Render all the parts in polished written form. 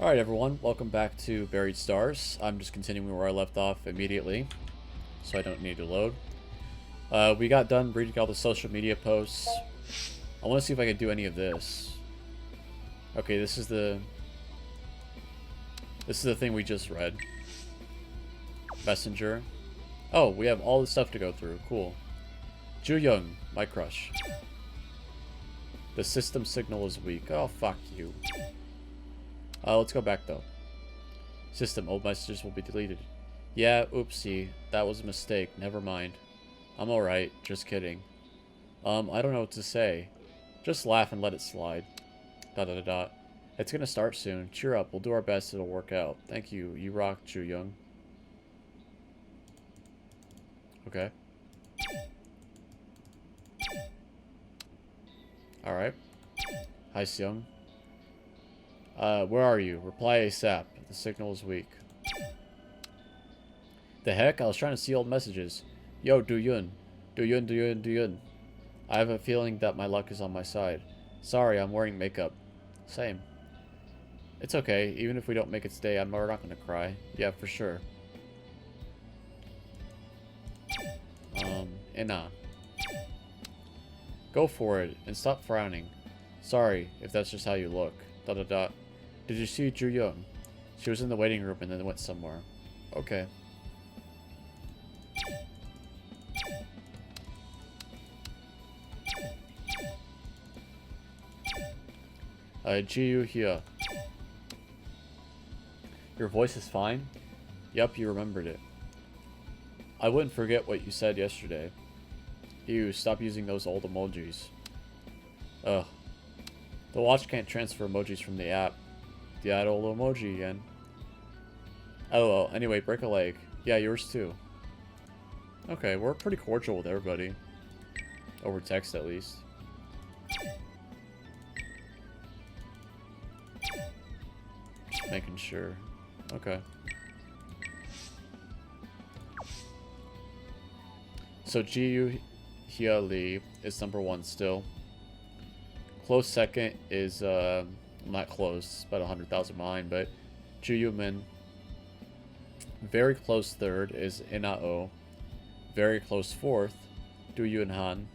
Alright everyone, welcome back to Buried Stars. I'm just continuing where I left off immediately, so I don't need to load. We got done reading all the social media posts. I want to see if I can do any of this. Okay, this is the thing we just read. Messenger. Oh, we have all the stuff to go through. Cool. Ju Young, my crush. The system signal is weak. Oh, fuck you. Let's go back though. System, old messages will be deleted. Yeah, oopsie. That was a mistake. Never mind. I'm alright. Just kidding. I don't know what to say. Just laugh and let it slide. Dot dot dot dot. It's gonna start soon. Cheer up. We'll do our best. It'll work out. Thank you. You rock, Ju Young. Okay. Alright. Hi, Seung. Where are you? Reply ASAP. The signal is weak. The heck? I was trying to see old messages. Yo, Do-yun. Do-yun, Do-yun, Do-yun. I have a feeling that my luck is on my side. Sorry, I'm wearing makeup. Same. It's okay. Even if we don't make it today, we're not gonna cry. Yeah, for sure. Ina. Go for it, and stop frowning. Sorry, if that's just how you look. Dot dot dot. Did you see Ju Young? She was in the waiting room and then went somewhere. Okay. Ji-yu here. Your voice is fine? Yup, you remembered it. I wouldn't forget what you said yesterday. Ew, stop using those old emojis. Ugh. The watch can't transfer emojis from the app. The old emoji again. LOL. Anyway, break a leg. Yeah, yours too. Okay, we're pretty cordial with everybody. Over text, at least. Just making sure. Okay. So Ji-yu Hia Lee is #1 still. Close second is, not close, about 100,000 behind, but Ju Yu-min. Very close third is Ina-oh. Very close fourth, Du Yun-han.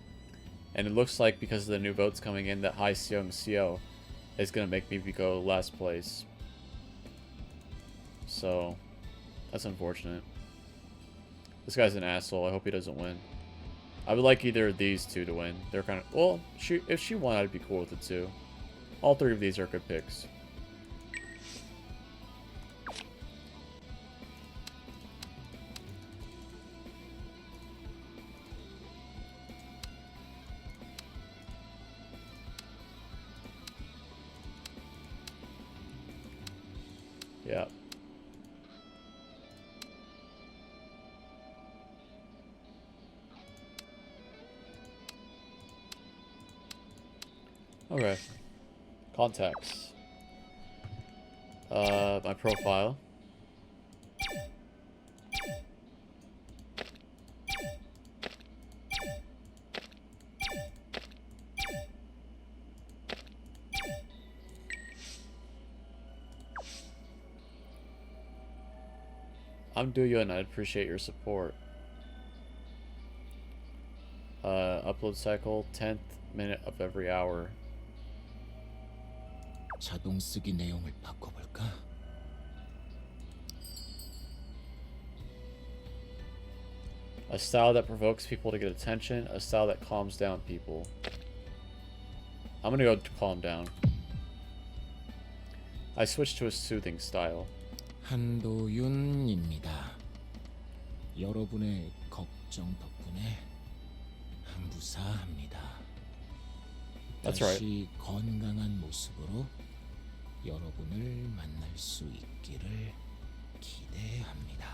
And it looks like because of the new votes coming in that Hai Seung Seo is going to make me go last place. So, that's unfortunate. This guy's an asshole. I hope he doesn't win. I would like either of these two to win. They're kind of... Well, if she won, I'd be cool with it too. All three of these are good picks. Yeah. Okay. Contacts. My profile. I'm Do-yun and I appreciate your support. Upload cycle, 10th minute of every hour. 자동 쓰기 내용을 바꿔볼까? A style that provokes people to get attention, a style that calms down people. I'm gonna go to calm down. I switched to a soothing style. 한도윤입니다. 여러분의 걱정 덕분에 무사합니다. That's right. 다시 건강한 모습으로 여러분을 만날 수 있기를 기대합니다.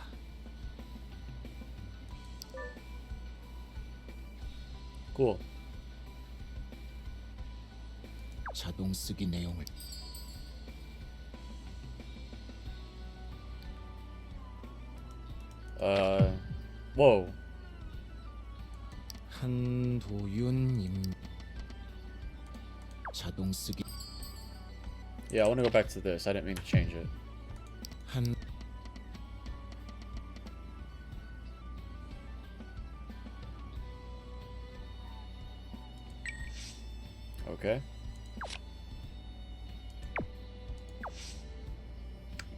Cool. 자동 쓰기 내용을 Whoa. 한도윤님 자동 쓰기 Yeah, I want to go back to this. I didn't mean to change it. 한 Okay.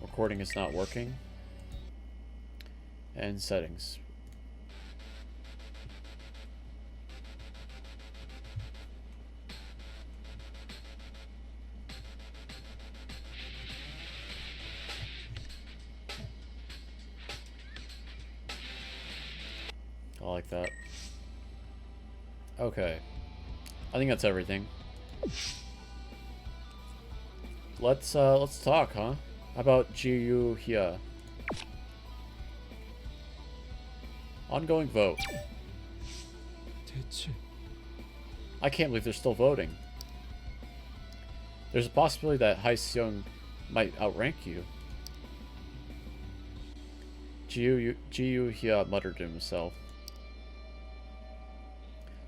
Recording is not working. And settings. I like that. Okay. I think that's everything. Let's talk, huh? How about Jiyu here? Ongoing vote. 대체 I can't believe they're still voting. There's a possibility that Hai Seung might outrank you. Jiyu here muttered to himself.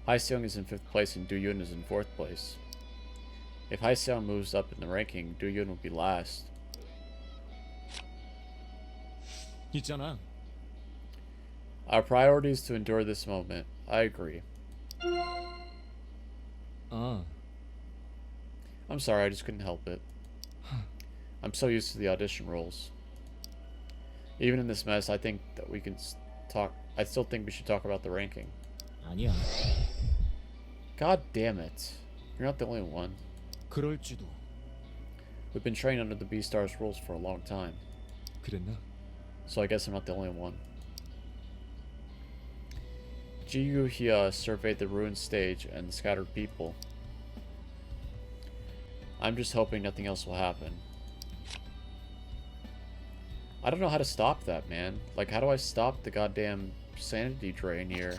Hai Seung is in 5th place and Du Yun is in 4th place. If Hai Seung moves up in the ranking, Du Yun will be last. 있잖아. Our priority is to endure this moment. I agree. 아, I'm sorry, I just couldn't help it. I'm so used to the audition roles. Even in this mess, I think that we can talk. I still think we should talk about the ranking. 아니야. God damn it. You're not the only one. 그럴지도. We've been trained under the B-Stars rules for a long time. 그랬나? So I guess I'm not the only one. Jiyu Hia surveyed the ruined stage and the scattered people. I'm just hoping nothing else will happen. I don't know how to stop that, man. Like, how do I stop the goddamn sanity drain here?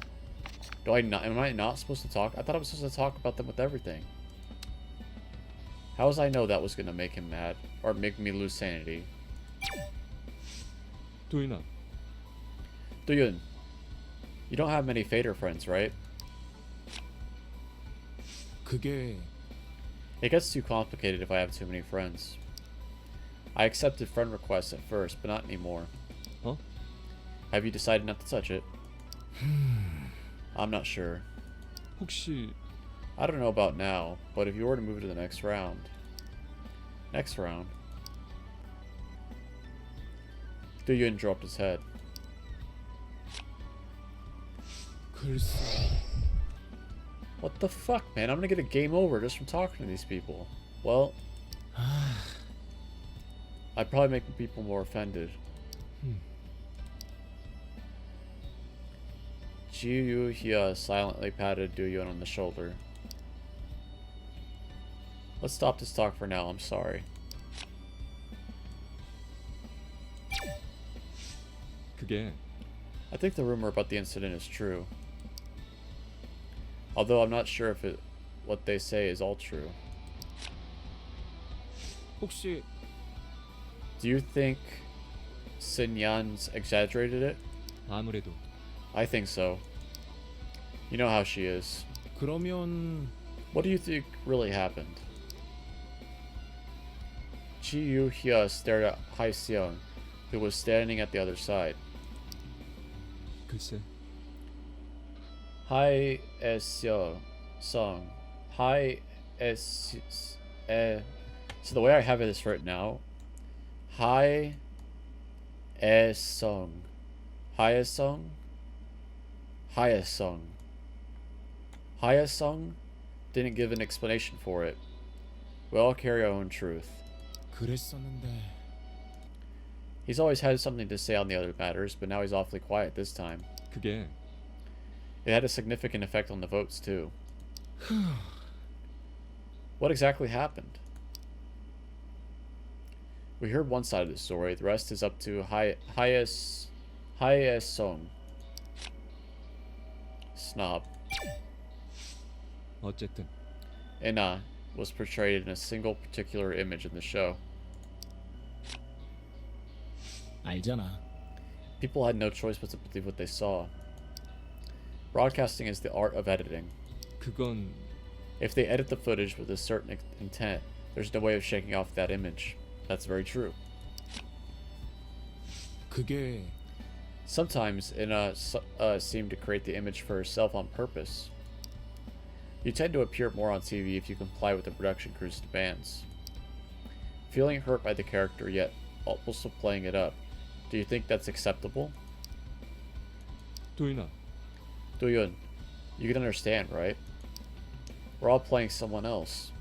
Do I not? Am I not supposed to talk? I thought I was supposed to talk about them with everything. How was I know that was gonna make him mad or make me lose sanity? 도윤아, Duyun, you don't have many Fader friends, right? 그게 It gets too complicated if I have too many friends. I accepted friend requests at first, but not anymore. 어? Have you decided not to touch it? I'm not sure. 혹시 I don't know about now, but if you were to move to the next round. Next round? Duyun dropped his head. 글쎄. What the fuck, man? I'm gonna get a game over just from talking to these people. Well, I'd probably make people more offended. Jiyu Hia silently patted Duyun on the shoulder. Let's stop this talk for now, I'm sorry. 그게 I think the rumor about the incident is true. Although I'm not sure if what they say is all true. 혹시 Do you think Sin Yan's exaggerated it? 아무래도 I think so. You know how she is. 그러면 What do you think really happened? Jiyu Hia stared at Hai Seung, who was standing at the other side. 글쎄. Hai Seung. Hai So the way I have it is written now. Hai Seung. Hai Seung. Hai Seung. Hai Seung didn't give an explanation for it. We all carry our own truth. 그랬었는데 He's always had something to say on the other matters, but now he's awfully quiet this time. 그게 It had a significant effect on the votes, too. What exactly happened? We heard one side of the story. The rest is up to Hai Seung. Snob. 어쨌든 Ina was portrayed in a single particular image in the show. 알잖아. People had no choice but to believe what they saw. Broadcasting is the art of editing. 그건 If they edit the footage with a certain intent, There's no way of shaking off that image. That's very true. 그게 Sometimes Ina seemed to create the image for herself on purpose. You tend to appear more on TV if you comply with the production crew's demands. Feeling hurt by the character, yet also playing it up. Do you think that's acceptable? 도윤아. Doyun, you can understand, right? We're all playing someone else.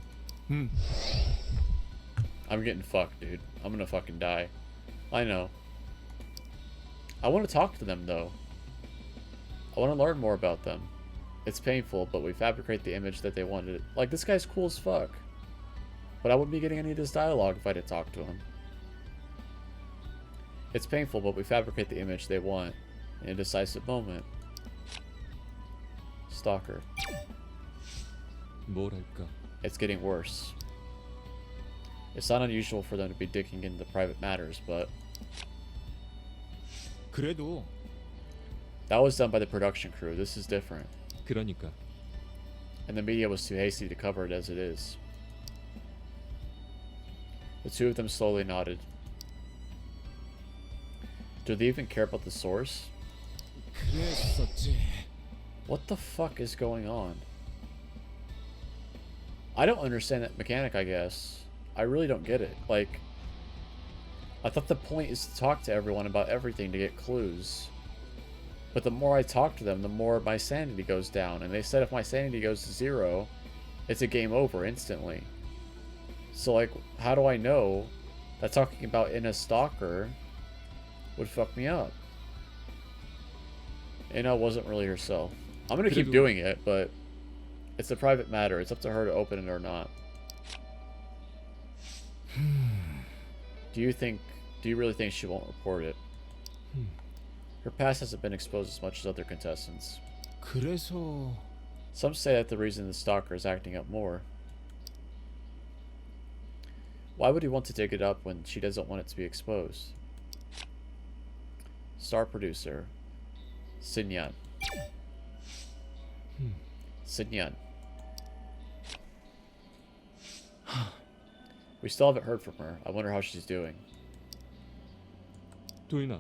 음. I'm getting fucked, dude. I'm gonna fucking die. I know. I want to talk to them, though. I want to learn more about them. It's painful, but we fabricate the image that they wanted. Like, this guy's cool as fuck. But I wouldn't be getting any of this dialogue if I didn't talk to him. It's painful, but we fabricate the image they want in a decisive moment. Stalker. 뭐랄까. It's getting worse. It's not unusual for them to be digging into private matters, but 그래도 that was done by the production crew. This is different. 그러니까. And the media was too hasty to cover it as it is. The two of them slowly nodded. Do they even care about the source? 그랬었지. What the fuck is going on? I don't understand that mechanic, I guess. I really don't get it. Like, I thought the point is to talk to everyone about everything to get clues. But the more I talk to them, the more my sanity goes down. And they said if my sanity goes to 0, it's a game over instantly. So, like, how do I know that talking about in a stalker would fuck me up? Ina wasn't really herself. I'm gonna keep doing it, but it's a private matter. It's up to her to open it or not. Do you really think she won't report it? Her past hasn't been exposed as much as other contestants. 그래서 Some say that the reason the stalker is acting up more. Why would he want to dig it up when she doesn't want it to be exposed? Star producer. Sinyan. Sinyan. We still haven't heard from her. I wonder how she's doing. 도윤아.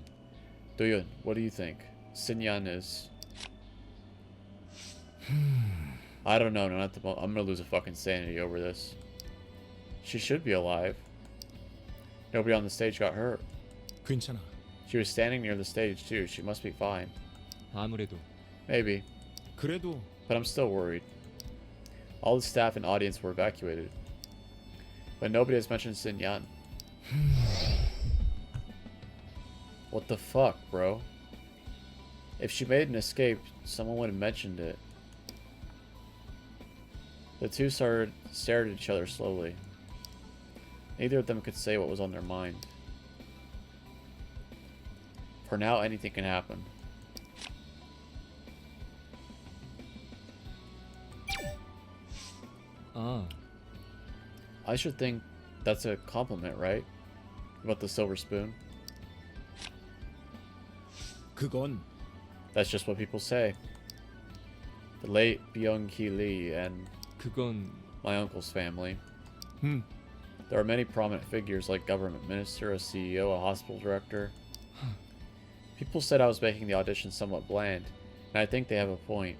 Doyun, what do you think? Sinyan is... I don't know, not at the moment. I'm gonna lose a fucking sanity over this. She should be alive. Nobody on the stage got hurt. 괜찮아. She was standing near the stage too. She must be fine. 아무래도. Maybe. 그래도 But I'm still worried. All the staff and audience were evacuated. But nobody has mentioned Sinyan. What the fuck, bro? If she made an escape, someone would have mentioned it. The two stared at each other slowly. Neither of them could say what was on their mind. For now, anything can happen. 아. I should think that's a compliment, right? About the silver spoon. 그건 That's just what people say. The late Byung-hee Lee and 그건 my uncle's family. 음. There are many prominent figures like government minister, a CEO, a hospital director. People said I was making the audition somewhat bland, and I think they have a point.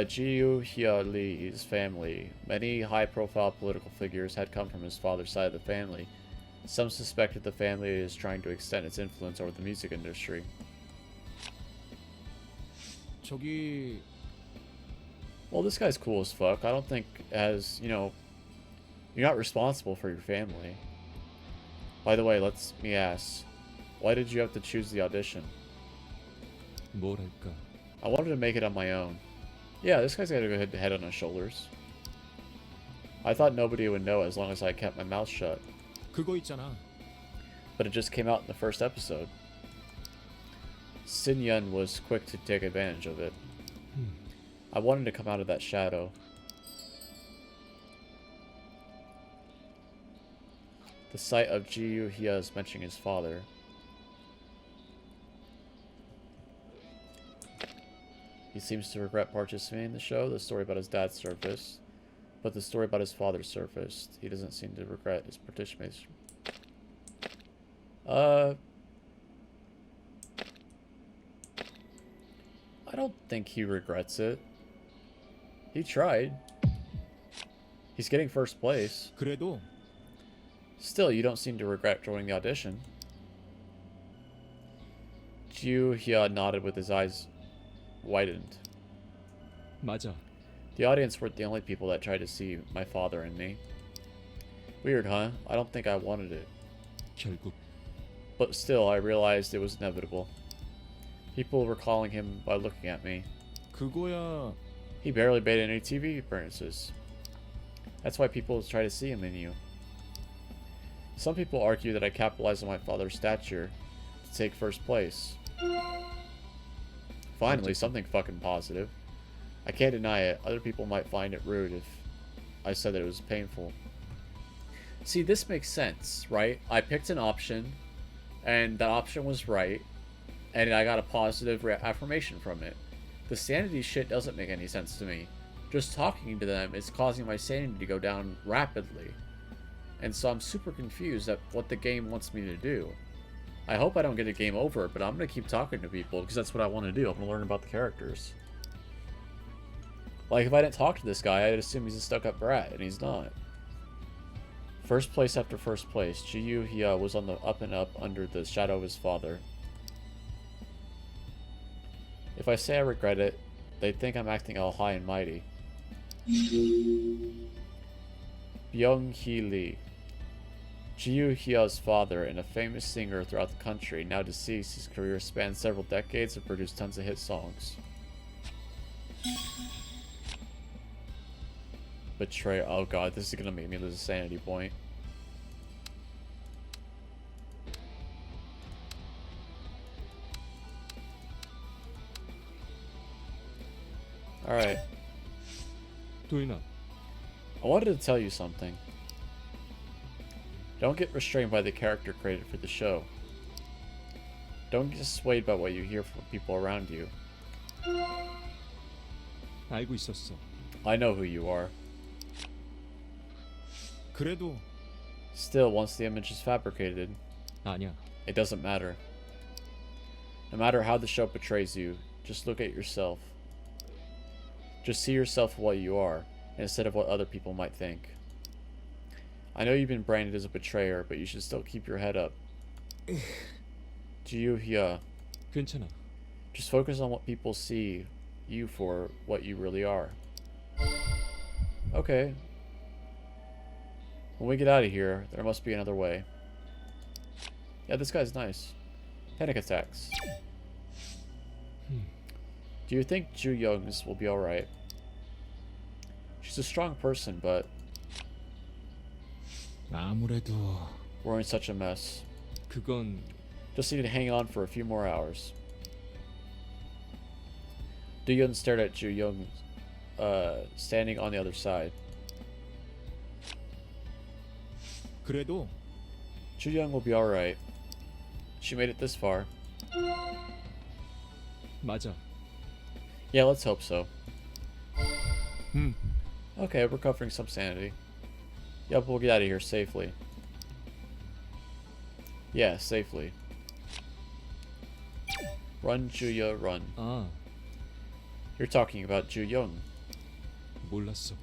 Jiu Hia Lee's family. Many high-profile political figures had come from his father's side of the family. Some suspected the family is trying to extend its influence over the music industry. 저기 Well, this guy's cool as fuck. I don't think as, you know, you're not responsible for your family. By the way, let me ask, why did you have to choose the audition? 뭐랄까. I wanted to make it on my own. Yeah, this guy's got a good head on his shoulders. I thought nobody would know as long as I kept my mouth shut. 그거 있잖아. But it just came out in the first episode. Sin Yun was quick to take advantage of it. I wanted to come out of that shadow. The sight of Jiu Hia's mentioning his father. He seems to regret participating in the show. The story about his dad surfaced. but the story about his father surfaced. He doesn't seem to regret his participation. I don't think he regrets it. He tried. He's getting first place. 그래도 Still, you don't seem to regret joining the audition. Hya nodded with his eyes widened. 맞아. The audience weren't the only people that tried to see my father in me. Weird, huh? I don't think I wanted it. 결국 But still, I realized it was inevitable. People were calling him by looking at me. 그거야. He barely made any TV appearances. That's why people try to see him in you. Some people argue that I capitalized on my father's stature to take first place. Finally, something fucking positive. I can't deny it. Other people might find it rude if I said that it was painful. See, this makes sense, right? I picked an option, and that option was right, and I got a positive affirmation from it. The sanity shit doesn't make any sense to me. Just talking to them is causing my sanity to go down rapidly. And so I'm super confused at what the game wants me to do. I hope I don't get a game over, but I'm going to keep talking to people because that's what I want to do. I'm going to learn about the characters. Like, if I didn't talk to this guy, I'd assume he's a stuck-up brat, and he's not. First place after first place, Hya was on the up and up under the shadow of his father. If I say I regret it, they'd think I'm acting all high and mighty. Byung-hee Lee. Hya's father, and a famous singer throughout the country, now deceased, his career spanned several decades and produced tons of hit songs. Betray. Oh god, this is gonna make me lose a sanity point. Alright. 도인아. I wanted to tell you something. Don't get restrained by the character created for the show. Don't get swayed by what you hear from people around you. 알고 있었어. I know who you are. 그래도 Still, once the image is fabricated, 아니야. it doesn't matter. No matter how the show portrays you, just look at yourself. Just see yourself for what you are, instead of what other people might think. I know you've been branded as a betrayer, but you should still keep your head up. Hya, 괜찮아. just focus on what people see you for what you really are. Okay. When we get out of here, there must be another way. Yeah, this guy's nice. Panic attacks. Do you think Ju Young's will be alright? She's a strong person, but 아무래도 we're in such a mess. 그건 Just need to hang on for a few more hours. Do-yeon stared at Ju Young, standing on the other side. 그래도 Ju Young will be alright. She made it this far. 맞아. Yeah, let's hope so. 음. Okay, we're covering some sanity. Yep, we'll get out of here safely. Yeah, safely. Run, Juya, run. 아, You're talking about Ju Young. 몰랐어.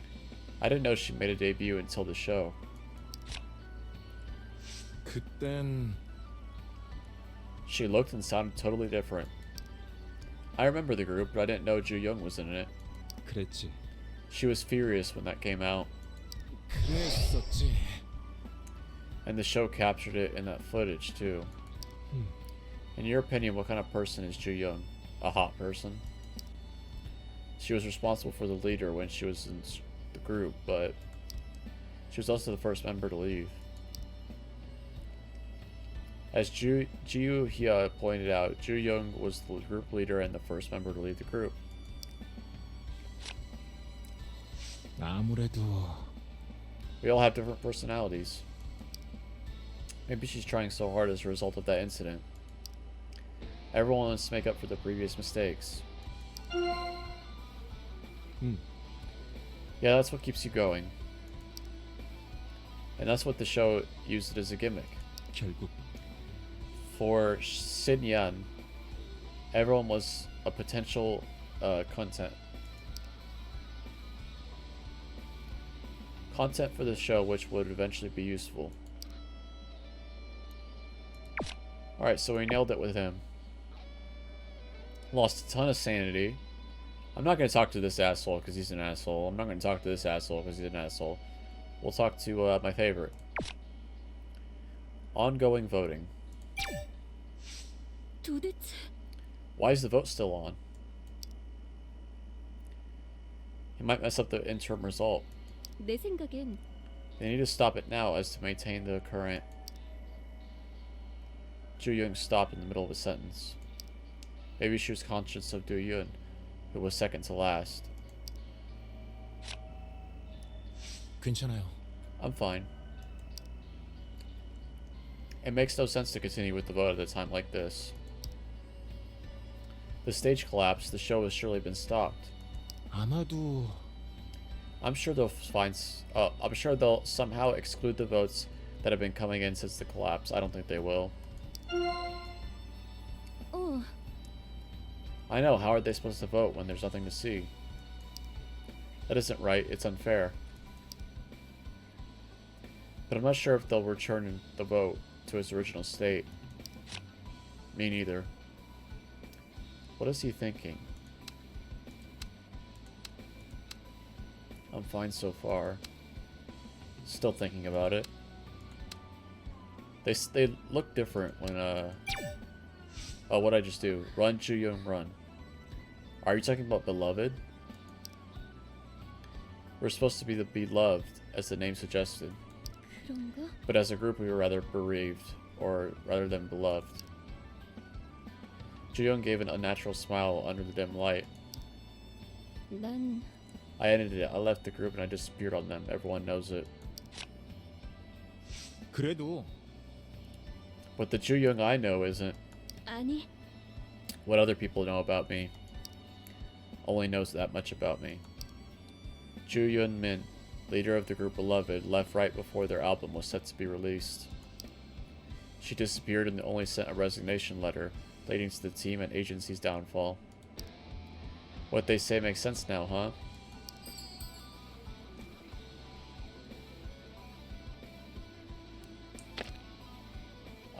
I didn't know she made a debut until the show. 그땐 She looked and sounded totally different. I remember the group, but I didn't know Ju Young was in it. 그랬지. She was furious when that came out, 그랬었지. and the show captured it in that footage too. In your opinion, what kind of person is Ju Young? A hot person? She was responsible for the leader when she was in the group, but she was also the first member to leave. As Ju Hya pointed out, Ju Young was the group leader and the first member to leave the group. 아무래도 We all have different personalities. Maybe she's trying so hard as a result of that incident. Everyone wants to make up for the previous mistakes. Yeah, that's what keeps you going. And that's what the show used it as a gimmick. 결국 For Xinyan, everyone was a potential content for the show, which would eventually be useful. Alright, so we nailed it with him. Lost a ton of sanity. I'm not going to talk to this asshole because he's an asshole. I'm not going to talk to this asshole because he's an asshole. We'll talk to my favorite. Ongoing voting. 도대체 Why is the vote still on? He might mess up the interim result. 내 생각엔 They need to stop it now as to maintain the current. Ju Young stopped in the middle of a sentence. Maybe she was conscious of Du Yun, who was second to last. 괜찮아요. I'm fine. It makes no sense to continue with the vote at a time like this. The stage collapsed, the show has surely been stopped. 아마도 I'm sure they'll find. I'm sure they'll somehow exclude the votes that have been coming in since the collapse. I don't think they will. 어, I know. How are they supposed to vote when there's nothing to see? That isn't right. It's unfair. But I'm not sure if they'll return the vote to its original state. Me neither. What is he thinking? I'm fine so far. Still thinking about it. They look different when oh, what'd I just do? Run, Ju Young, run. Are you talking about beloved? We're supposed to be the beloved, as the name suggested. 그런가? But as a group, we were rather bereaved, or rather than beloved. Ju Young gave an unnatural smile under the dim light. 난 I ended it. I left the group and I disappeared on them. Everyone knows it. 그래도 But the Ju Young I know isn't 아니, what other people know about me. Only knows that much about me. Ju Yun Min, leader of the group Beloved, left right before their album was set to be released. She disappeared and only sent a resignation letter, leading to the team and agency's downfall. What they say makes sense now, huh?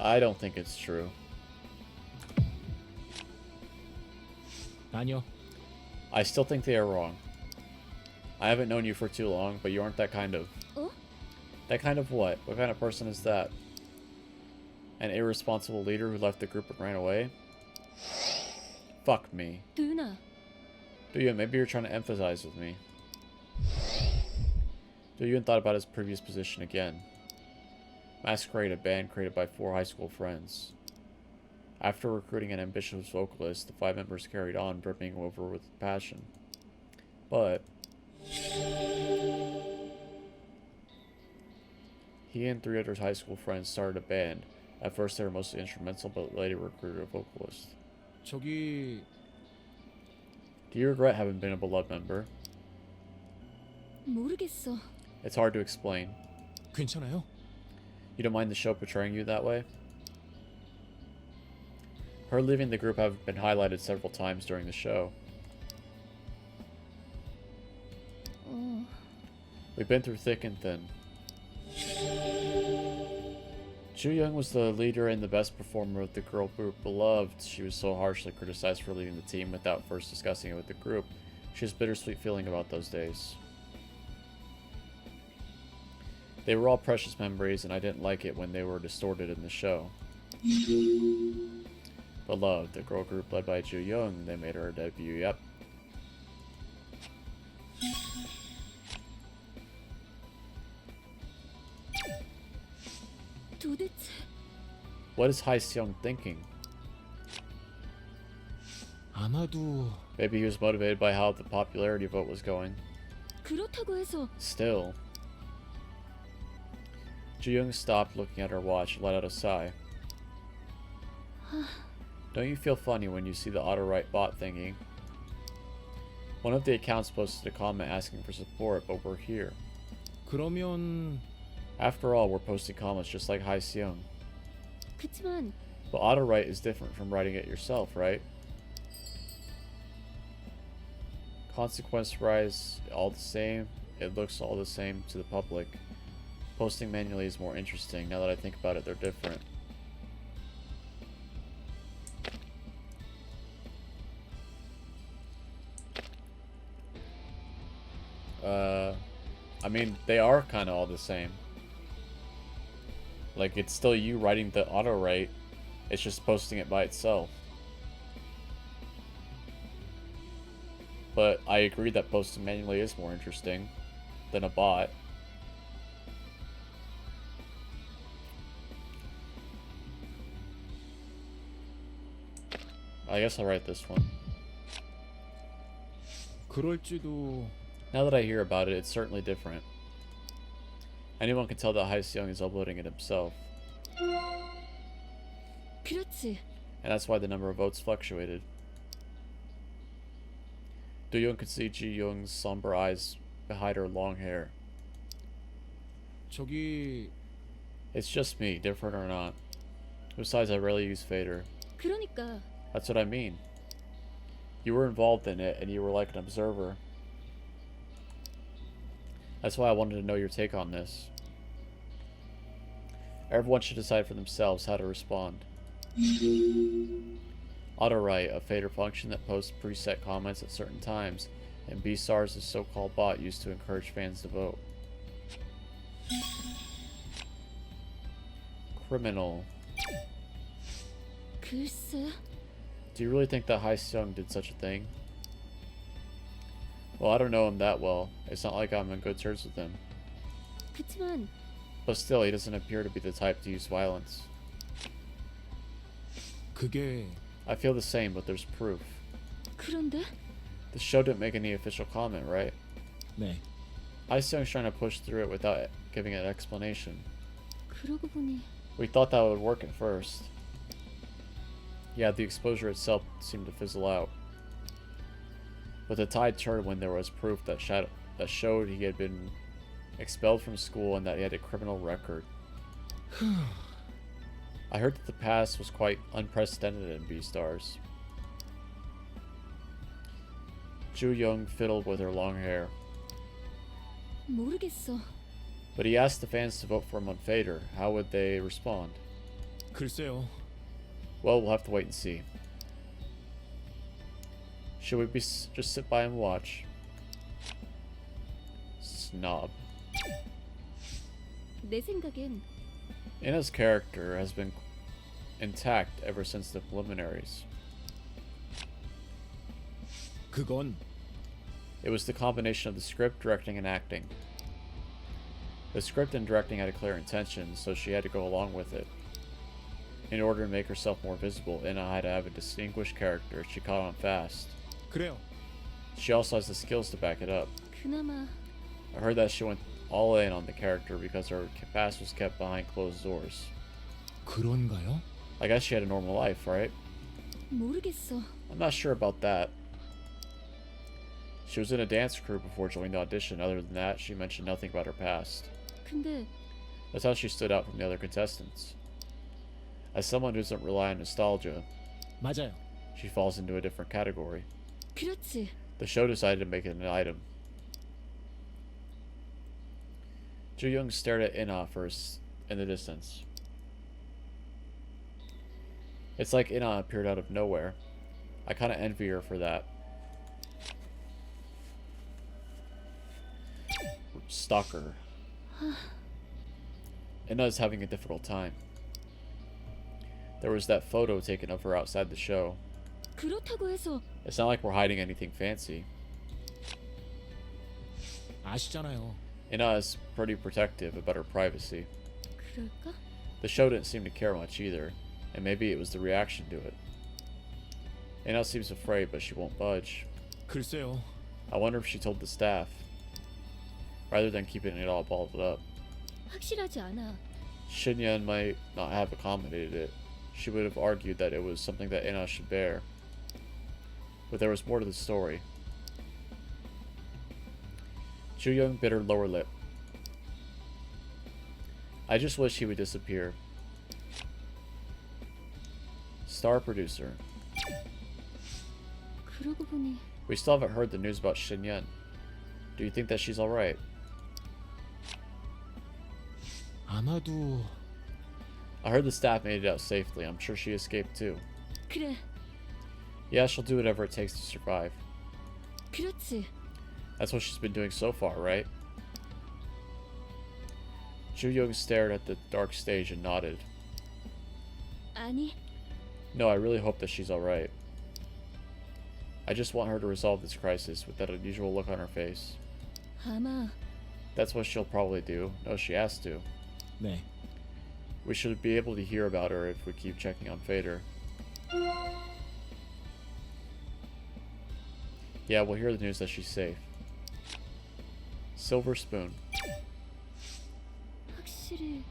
I don't think it's true. 아니요. I still think they are wrong. I haven't known you for too long, but you aren't that kind of... 어? That kind of what? What kind of person is that? An irresponsible leader who left the group and ran away? Fuck me. 누나, Duyun, maybe you're trying to emphasize with me. Duyun thought about his previous position again. Masquerade, a band created by 4 high school friends. After recruiting an ambitious vocalist, the 5 members carried on, brimming over with passion. But he and 3 other high school friends started a band. At first they were mostly instrumental, but later recruited a vocalist. 저기 Do you regret having been a beloved member? 모르겠어. It's hard to explain. 괜찮아요? You don't mind the show portraying you that way? Her leaving the group have been highlighted several times during the show. 어, We've been through thick and thin. Ju Young was the leader and the best performer of the girl group Beloved. She was so harshly criticized for leading the team without first discussing it with the group. She has bittersweet feeling about those days. They were all precious memories, and I didn't like it when they were distorted in the show. Beloved, the girl group led by Ju Young, they made her debut, yep. 도대체 What is Hai Seong thinking? 아마도 Maybe he was motivated by how the popularity vote was going. 그렇다고 해서 Still. Ju Young stopped looking at her watch and let out a sigh. Don't you feel funny when you see the auto-right bot thingy? One of the accounts posted a comment asking for support, but we're here. 그러면 After all, we're posting comments just like Hai Seung. 그치만 But auto-write is different from writing it yourself, right? Consequence rise, all the same. It looks all the same to the public. Posting manually is more interesting. Now that I think about it, they're different. I mean, they are kind of all the same. Like, it's still you writing the auto-write. It's just posting it by itself. But I agree that posting manually is more interesting than a bot. I guess I'll write this one. 그럴지도. Now that I hear about it, it's certainly different. Anyone can tell that Hai Seung is uploading it himself. 그렇지. And that's why the number of votes fluctuated. Do-young could see Ji-young's somber eyes behind her long hair. 저기 It's just me, different or not. Besides, I rarely use fader. 그러니까 That's what I mean. You were involved in it, and you were like an observer. That's why I wanted to know your take on this. Everyone should decide for themselves how to respond. Auto-write, a fader function that posts preset comments at certain times, and B-Stars, a so-called bot used to encourage fans to vote. Criminal. 글쎄. Do you really think that Hai Seung did such a thing? Well, I don't know him that well. It's not like I'm on good terms with him. 그치만 But still, he doesn't appear to be the type to use violence. 그게 I feel the same, but there's proof. 그런데 The show didn't make any official comment, right? 네. Hai Seung's trying to push through it without giving an explanation. 그러고 보니 We thought that would work at first. Yeah, the exposure itself seemed to fizzle out. But the tide turned when there was proof that showed he had been expelled from school and that he had a criminal record. I heard that the past was quite unprecedented in B-Stars. Ju-young fiddled with her long hair. 모르겠어. But he asked the fans to vote for him on Fader. How would they respond? 글쎄요. Well, we'll have to wait and see. Should we just sit by and watch? Snob. 내 생각엔 Ina's character has been intact ever since the preliminaries. 그건 It was the combination of the script, directing, and acting. The script and directing had a clear intention, so she had to go along with it. In order to make herself more visible, Ina had to have a distinguished character. She caught on fast. 그래요. She also has the skills to back it up. 그나마 I heard that she went all in on the character because her past was kept behind closed doors. 그런가요? I guess she had a normal life, right? 모르겠어. I'm not sure about that. She was in a dance crew before joining the audition. Other than that, she mentioned nothing about her past. 근데 That's how she stood out from the other contestants. As someone who doesn't rely on nostalgia, 맞아요. she falls into a different category. 그렇지. The show decided to make it an item. Ju-young stared at Ina first in the distance. It's like Ina appeared out of nowhere. I kinda envy her for that. Stalker. Ina is having a difficult time. There was that photo taken of her outside the show. 그렇다고 해서 It's not like we're hiding anything fancy. 아시잖아요. Ina is pretty protective about her privacy. 그럴까? The show didn't seem to care much either, and maybe it was the reaction to it. Ina seems afraid, but she won't budge. 글쎄요. I wonder if she told the staff, rather than keeping it all balled up. 확실하지 않아. Shinyan might not have accommodated it. She would have argued that it was something that Ina should bear. But there was more to the story. Ju-young bit her lower lip. I just wish he would disappear. Star producer. 그러고 보니 We still haven't heard the news about Shinyan. Do you think that she's alright? 아마도 I heard the staff made it out safely. I'm sure she escaped too. 그래. Yeah, she'll do whatever it takes to survive. 그렇지. That's what she's been doing so far, right? Ju-young stared at the dark stage and nodded. 아니, No, I really hope that she's alright. I just want her to resolve this crisis with that unusual look on her face. 아마 That's what she'll probably do. No, she has to. 네. We should be able to hear about her if we keep checking on Fader. Yeah, we'll hear the news that she's safe. Silver Spoon. 확실히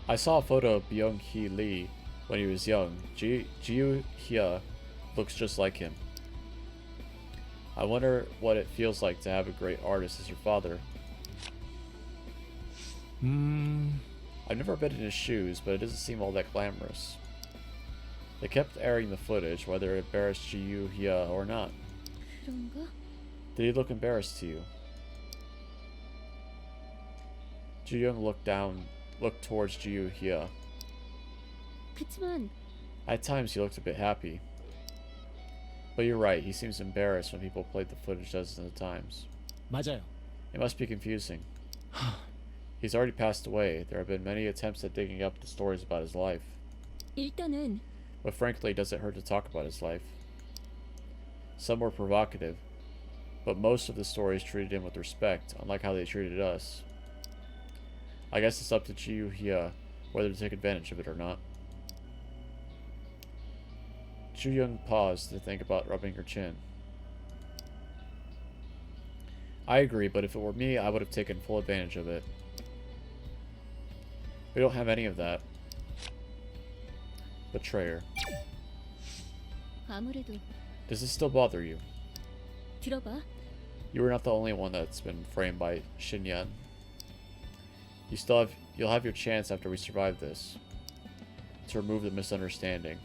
I saw a photo of Byung-hee Lee when he was young. Jiu-hye looks just like him. I wonder what it feels like to have a great artist as your father. I've never been in his shoes, but it doesn't seem all that glamorous. They kept airing the footage, whether it embarrassed Jiu-hye or not. 그런가? Did he look embarrassed to you? Ju-young looked towards Jiu-hye. 그치만 At times he looked a bit happy. But you're right, he seems embarrassed when people played the footage dozens of times. 맞아요. It must be confusing. He's already passed away. There have been many attempts at digging up the stories about his life. 일단은 But frankly, it doesn't hurt to talk about his life. Some were provocative, but most of the stories treated him with respect, unlike how they treated us. I guess it's up to Jiu-hye whether to take advantage of it or not. Ju-young paused to think about rubbing her chin. I agree, but if it were me, I would have taken full advantage of it. We don't have any of that. Betrayer. 아무래도 Does this still bother you? 들어봐. You were not the only one that's been framed by Shinyan. You'll have your chance after we survive this to remove the misunderstanding.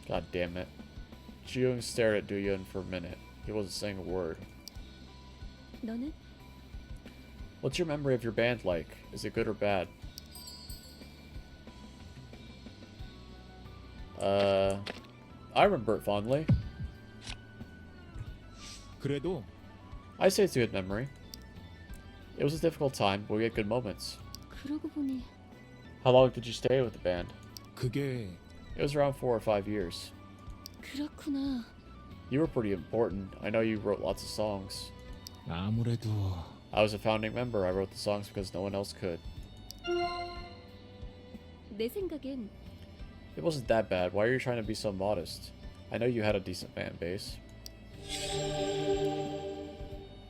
God damn it. Ji-young stared at Do-young for a minute. He wasn't saying a word. 너는? What's your memory of your band like? Is it good or bad? I remember it fondly. 그래도 I say it's a good memory. It was a difficult time, but we had good moments. 그러고 보니 How long did you stay with the band? 그게 It was around 4 or 5 years. 그렇구나. You were pretty important. I know you wrote lots of songs. 아무래도 I was a founding member. I wrote the songs because no one else could. 내 생각엔 It wasn't that bad. Why are you trying to be so modest? I know you had a decent fan base.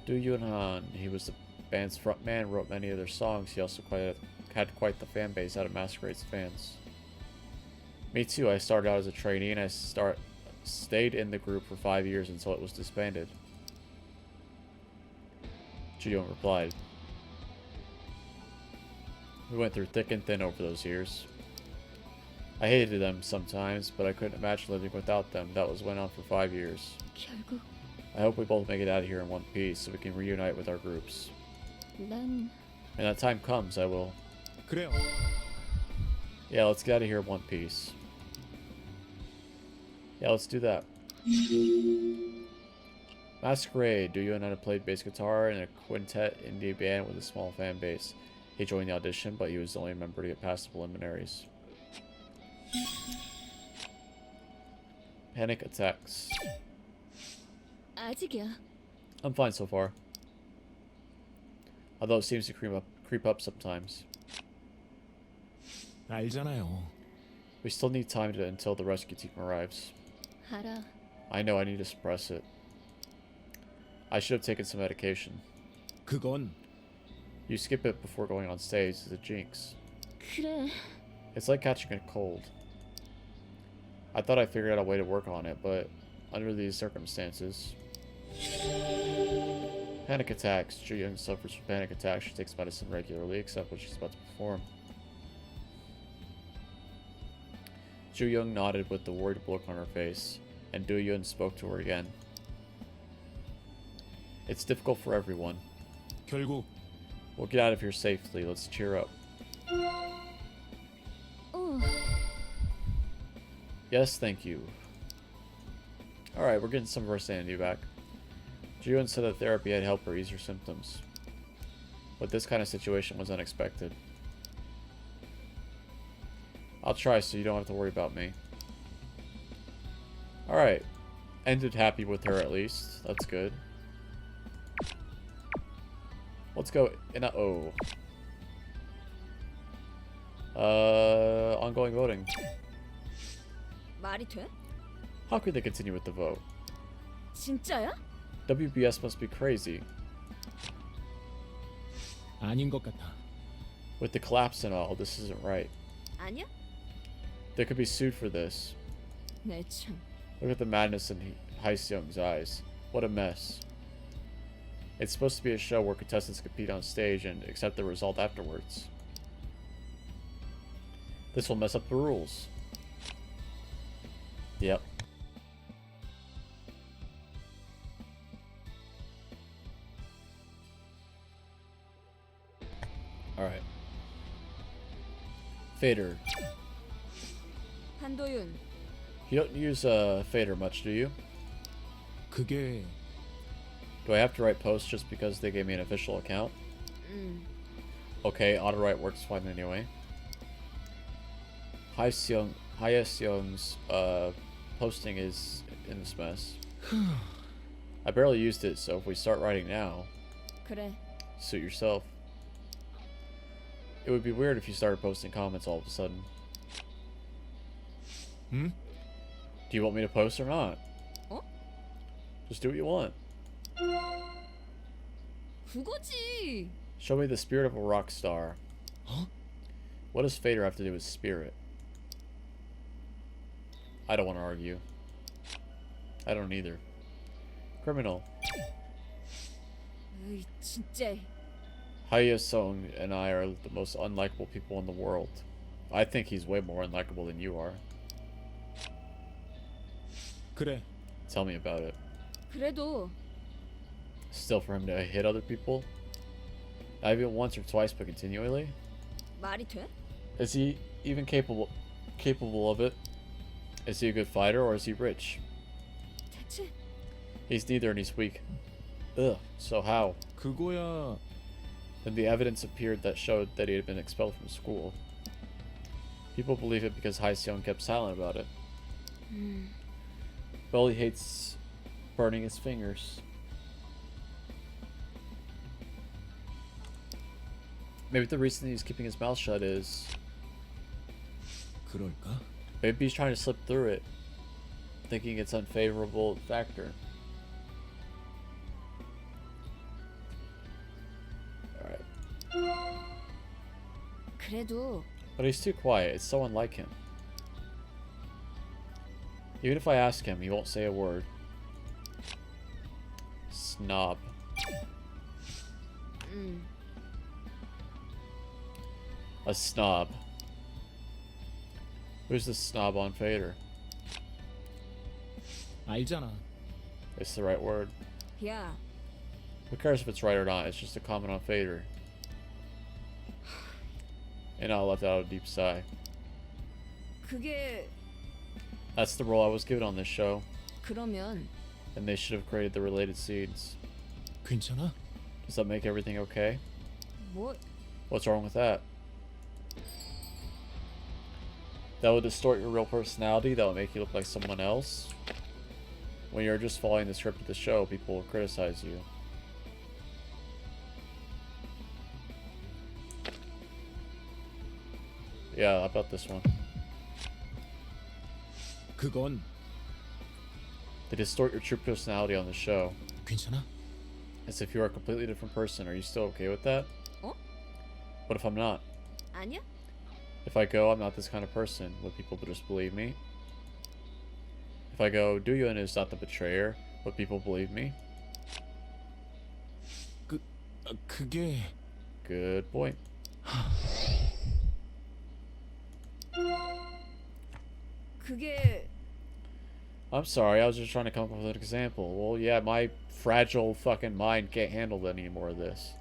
Do Yunhan, he was the band's frontman, wrote many of their songs. He also had quite the fan base out of Masquerade's fans. Me too. I started out as a trainee and I stayed in the group for 5 years until it was disbanded. Ji-young replied. We went through thick and thin over those years. I hated them sometimes, but I couldn't imagine living without them. That was went on for 5 years. 결국 I hope we both make it out of here in one piece so we can reunite with our groups. 난 When that time comes, I will. 그래요. Yeah, let's get out of here in one piece. Yeah, let's do that. Masquerade. Do you know how to play bass guitar in a quintet indie band with a small fan base? He joined the audition, but he was the only member to get past the preliminaries. Panic attacks. 아직이야. I'm fine so far. Although it seems to creep up sometimes. 알잖아요. We still need time until the rescue team arrives. 알아. I know I need to suppress it. I should have taken some medication. 그건 You skip it before going on stage. It's a jinx. 그래. It's like catching a cold. I thought I figured out a way to work on it, but under these circumstances... Panic attacks. Ju-young suffers from panic attacks. She takes medicine regularly, except when she's about to perform. Ju-young nodded with the worried look on her face, and Do-yoon spoke to her again. It's difficult for everyone. 결국 We'll get out of here safely. Let's cheer up. 어, Yes, thank you. Alright, we're getting some of our sanity back. Ju-yoon said that therapy had helped her ease her symptoms. But this kind of situation was unexpected. I'll try so you don't have to worry about me. Alright. Ended happy with her at least. That's good. Let's go in a... Oh. Ongoing voting. 말이 돼? How could they continue with the vote? 진짜야? WBS must be crazy. 아닌 것 같아. With the collapse and all, this isn't right. 아니야? They could be sued for this. 내 참. Look at the madness in Hae-seung's eyes. What a mess. It's supposed to be a show where contestants compete on stage and accept the result afterwards. This will mess up the rules. Yep. Alright. Fader. 한도윤. You don't use Fader much, do you? 그게 Do I have to write posts just because they gave me an official account? Okay, auto-write works fine anyway. Hae-seung's posting is in this mess. I barely used it, so if we start writing now, 그래. suit yourself. It would be weird if you started posting comments all of a sudden. 응? Do you want me to post or not? 어? Just do what you want. 그거지. Show me the spirit of a rock star. Huh? What does Fader have to do with spirit? I don't want to argue. I don't either. Criminal. 으이, 진짜. Hae-seung and I are the most unlikable people in the world. I think he's way more unlikable than you are. 그래. Tell me about it. 그래도 Still for him to hit other people? Not even once or twice, but continually? 말이 돼? Is he even capable of it? Is he a good fighter or is he rich? 대체 He's neither and he's weak. Ugh, so how? 그거야. Then the evidence appeared that showed that he had been expelled from school. People believe it because Hae-seung kept silent about it. Well, he hates burning his fingers. Maybe the reason he's keeping his mouth shut is... 그럴까? Maybe he's trying to slip through it, thinking it's unfavorable factor. Alright. 그래도 But he's too quiet. It's so unlike him. Even if I ask him, he won't say a word. Snob. A snob. Who's the snob on Fader? 알잖아. It's the right word. 야, Who cares if it's right or not? It's just a comment on Fader. And I left out a deep sigh. 그게 That's the role I was given on this show, 그러면 and they should have created the related scenes. 괜찮아? Does that make everything okay? 뭐 What's wrong with that? That would distort your real personality, that would make you look like someone else. When you're just following the script of the show, people will criticize you. Yeah, how about this one? 그건 They distort your true personality on the show. 괜찮아? As if you are a completely different person. Are you still okay with that? 어? What if I'm not? 아니야? If I go, I'm not this kind of person. Would people just believe me? If I go, Do-Yun is not the betrayer, would people believe me? 그게 Good point. 그게 I'm sorry, I was just trying to come up with an example. Well, yeah, my fragile fucking mind can't handle any more of this.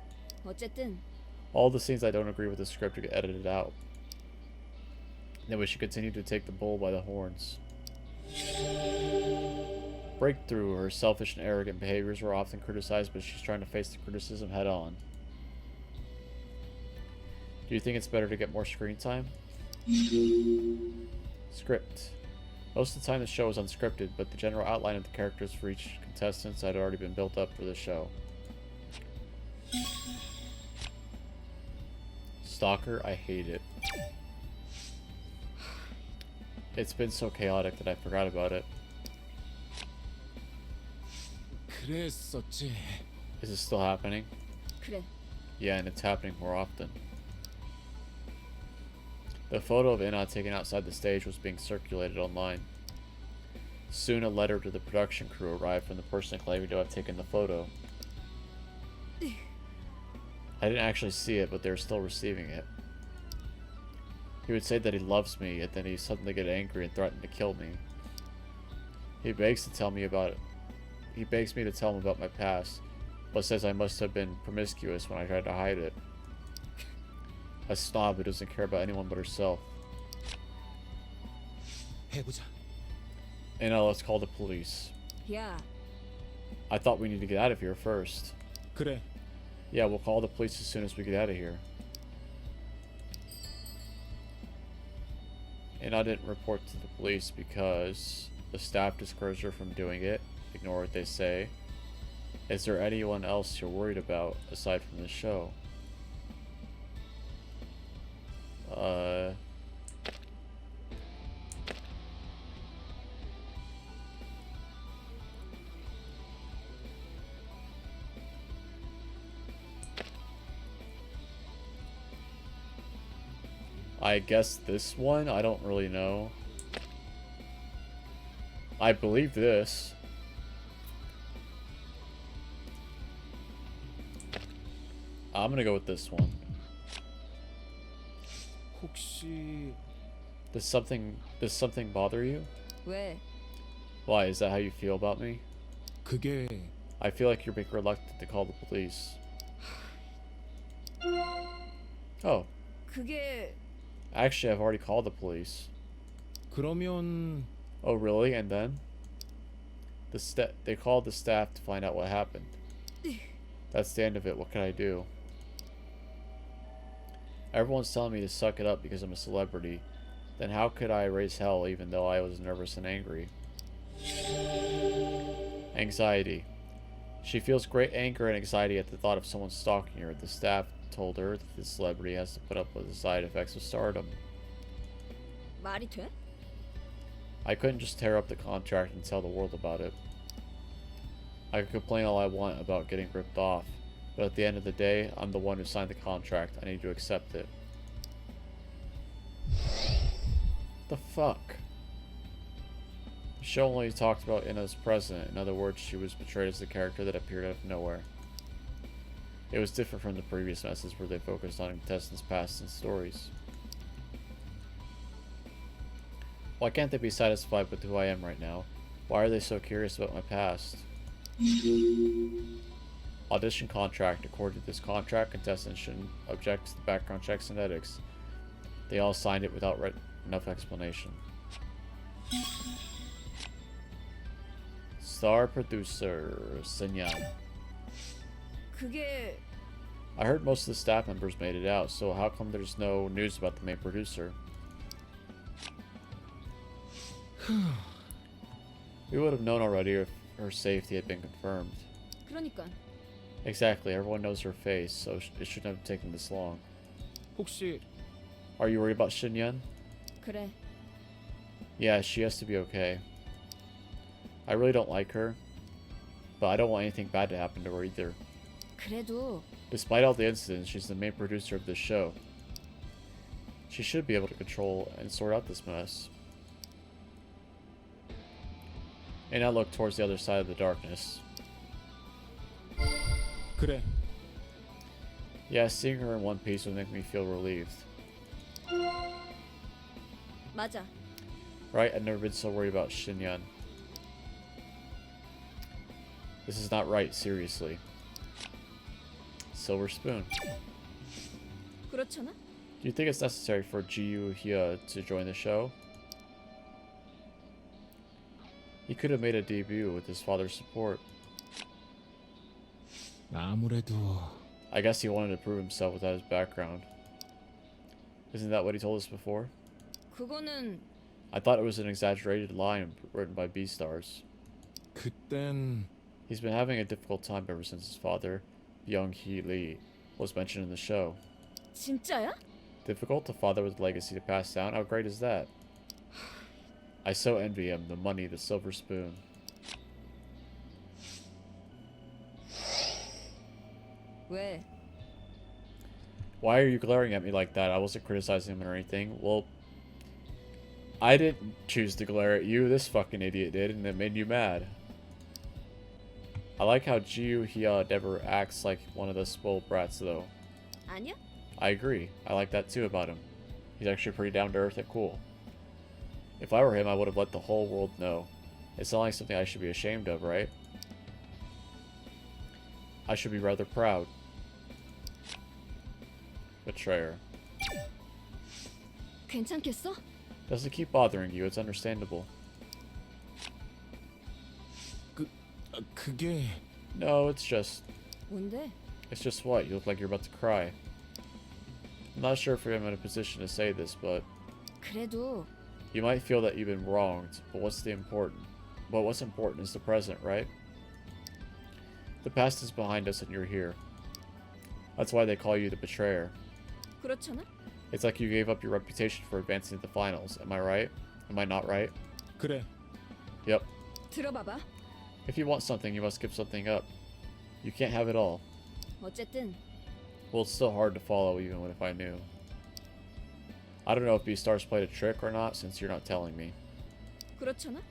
어쨌든 All the scenes I don't agree with the script get edited out. Then we should continue to take the bull by the horns. Breakthrough, her selfish and arrogant behaviors were often criticized, but she's trying to face the criticism head on. Do you think it's better to get more screen time? Script. Most of the time the show is unscripted, but the general outline of the characters for each contestant had already been built up for the show. Stalker, I hate it. It's been so chaotic that I forgot about it. 그랬었지. Is it still happening? 그래. Yeah, and it's happening more often. The photo of Inna taken outside the stage was being circulated online. Soon a letter to the production crew arrived from the person claiming to have taken the photo. I didn't actually see it, but they were still receiving it. He would say that he loves me, and then he'd suddenly get angry and threaten to kill me. He begs to tell me about it. He begs me to tell him about my past, but says I must have been promiscuous when I tried to hide it. A snob who doesn't care about anyone but herself. 해보자. And now let's call the police. 야, I thought we need to get out of here first. 그래. Yeah, we'll call the police as soon as we get out of here. And I didn't report to the police because the staff discouraged her from doing it. Ignore what they say. Is there anyone else you're worried about aside from the show? I guess this one? I don't really know. I believe this. I'm gonna go with this one. 혹시 Does something bother you? 왜? Why? Is that how you feel about me? 그게 I feel like you're being reluctant to call the police. Oh, 그게 actually I've already called the police. 그러면 Oh, really? And then? They called the staff to find out what happened. That's the end of it. What can I do? Everyone's telling me to suck it up because I'm a celebrity. Then how could I raise hell even though I was nervous and angry? Anxiety. She feels great anger and anxiety at the thought of someone stalking her. The staff told her that the celebrity has to put up with the side effects of stardom. 말이 돼? I couldn't just tear up the contract and tell the world about it. I could complain all I want about getting ripped off, but at the end of the day, I'm the one who signed the contract. I need to accept it. The fuck? The show only talked about Inna's present. In other words, she was portrayed as the character that appeared out of nowhere. It was different from the previous message where they focused on contestants' pasts and stories. Why can't they be satisfied with who I am right now? Why are they so curious about my past? Audition contract. According to this contract, contestants shouldn't object to the background checks and edits. They all signed it without enough explanation. Star producer, Senyan. 그게 I heard most of the staff members made it out, so how come there's no news about the main producer? We would have known already if her safety had been confirmed. 그러니까 Exactly, everyone knows her face, so it shouldn't have taken this long. 혹시 Are you worried about Shinyan? 그래. Yeah, she has to be okay. I really don't like her, but I don't want anything bad to happen to her either. 그래도 Despite all the incidents, she's the main producer of this show. She should be able to control and sort out this mess. And now look towards the other side of the darkness. 그래. Yeah, seeing her in one piece would make me feel relieved. 맞아. Right? I've never been so worried about Shinyan. This is not right, seriously. Silver spoon. 그렇잖아. Do you think it's necessary for Jiyu Hia to join the show? He could have made a debut with his father's support. 아무래도 I guess he wanted to prove himself without his background. Isn't that what he told us before? 그거는 I thought it was an exaggerated line written by B-stars. 그땐 He's been having a difficult time ever since his father, Young-hee Lee, was mentioned in the show. 진짜야? Difficult? A father with a legacy to pass down? How great is that? I so envy him. The money, the silver spoon. 왜? Why are you glaring at me like that? I wasn't criticizing him or anything. Well, I didn't choose to glare at you. This fucking idiot did, and it made you mad. I like how Jiu Hia never acts like one of the spoiled brats, though. 아니야? I agree. I like that too about him. He's actually pretty down to earth and cool. If I were him, I would have let the whole world know. It's not like something I should be ashamed of, right? I should be rather proud. Betrayer. 괜찮겠어? Doesn't keep bothering you, it's understandable. 그게 No, it's just... 뭔데? It's just what? You look like you're about to cry. I'm not sure if I'm in a position to say this, but... 그래도 You might feel that you've been wronged, but what's important is the present, right? The past is behind us and you're here. That's why they call you the betrayer. 그렇잖아? It's like you gave up your reputation for advancing to the finals. Am I right? Am I not right? 그래. Yep. 들어봐봐. If you want something, you must give something up. You can't have it all. 어쨌든 Well, it's still hard to follow even if I knew. I don't know if B-Stars played a trick or not since you're not telling me. 그렇잖아?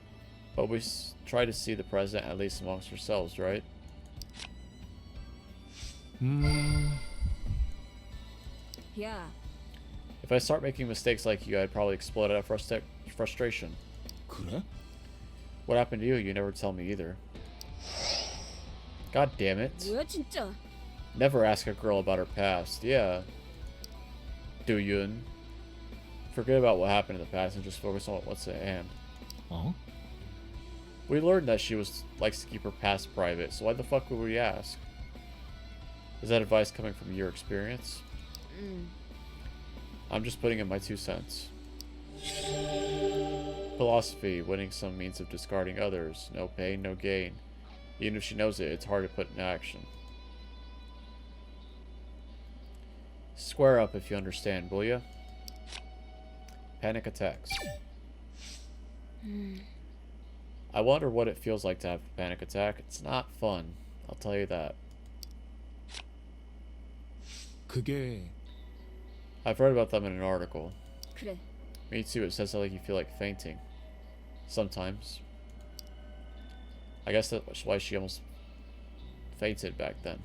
But we try to see the present at least amongst ourselves, right? 야, If I start making mistakes like you, I'd probably explode out of frustration. 그래? What happened to you? You never tell me either. God damn it. 뭐야 진짜? Never ask a girl about her past. Yeah. Do Yun. Forget about what happened in the past and just focus on what's at hand. 어? We learned that she likes to keep her past private, so why the fuck would we ask? Is that advice coming from your experience? I'm just putting in my 2 cents. Philosophy, winning some means of discarding others. No pain, no gain. Even if she knows it, it's hard to put in action. Square up if you understand, will ya? Panic attacks. I wonder what it feels like to have a panic attack. It's not fun. I'll tell you that. 그게 I've read about them in an article. 그래. Me too, it says that like you feel like fainting. Sometimes. I guess that's why she almost fainted back then.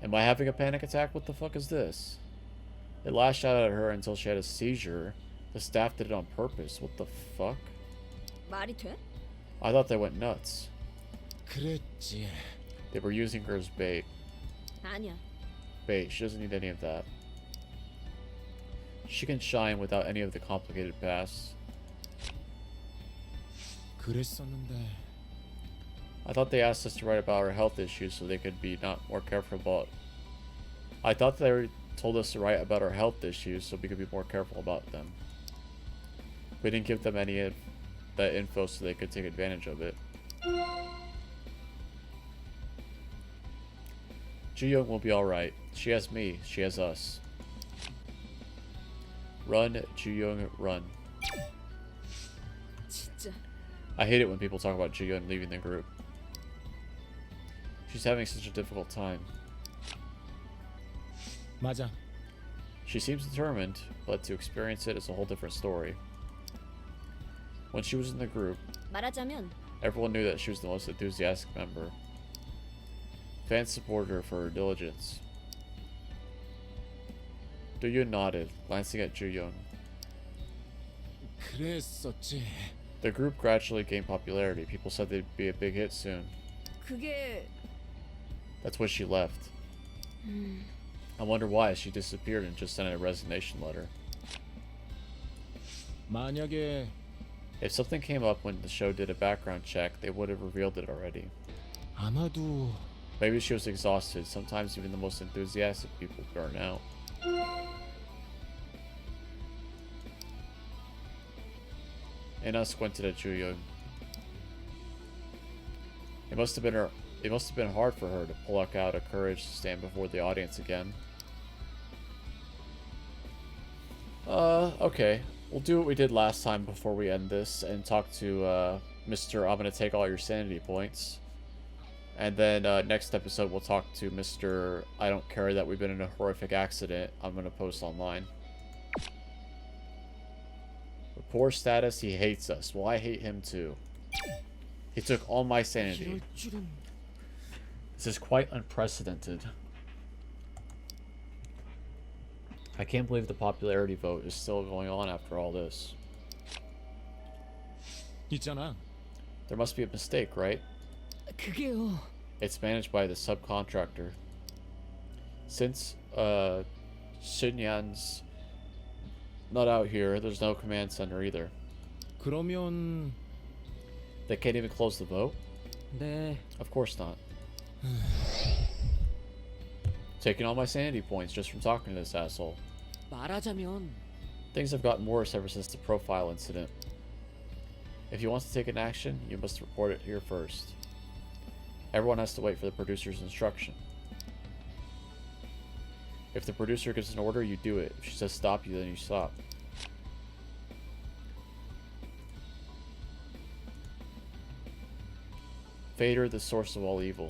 Am I having a panic attack? What the fuck is this? It lashed out at her until she had a seizure. The staff did it on purpose. What the fuck? 말이 돼? I thought they went nuts. 그랬지. They were using her as bait. 아니야. Bait. She doesn't need any of that. She can shine without any of the complicated past. 그랬었는데 I thought they asked us to write about our health issues so they could be more careful about... I thought they told us to write about our health issues so we could be more careful about them. We didn't give them any of that info so they could take advantage of it. Ji-young will be alright. She has me. She has us. Run, Ji-young, run. 진짜. I hate it when people talk about Ji-young leaving the group. She's having such a difficult time. 맞아. She seems determined, but to experience it is a whole different story. When she was in the group, 말하자면 everyone knew that she was the most enthusiastic member. Fans supported her for her diligence. Do-yoon nodded, glancing at Ju-young. 그랬었지. The group gradually gained popularity. People said they'd be a big hit soon. 그게 That's when she left. I wonder why she disappeared and just sent a resignation letter. 만약에 If something came up when the show did a background check, they would have revealed it already. 아마도 Maybe she was exhausted. Sometimes even the most enthusiastic people burn out. Anna squinted at Ju-young. It must have been hard for her to pluck out a courage to stand before the audience again. Okay. We'll do what we did last time before we end this and talk to Mr. I'm gonna take all your sanity points. And then next episode we'll talk to Mr. I don't care that we've been in a horrific accident. I'm gonna post online. Poor status, he hates us. Well, I hate him too. He took all my sanity. 이럴 줄은. This is quite unprecedented. I can't believe the popularity vote is still going on after all this. 있잖아. There must be a mistake, right? 그게요. It's managed by the subcontractor. Since Shinyan's not out here, there's no command center either. 그러면 They can't even close the vote? 네. Of course not. Taking all my sanity points just from talking to this asshole. 말하자면 Things have gotten worse ever since the profile incident. If you want to take an action, you must report it here first. Everyone has to wait for the producer's instruction. If the producer gives an order, you do it. If she says stop you, then you stop. Fader, the source of all evil.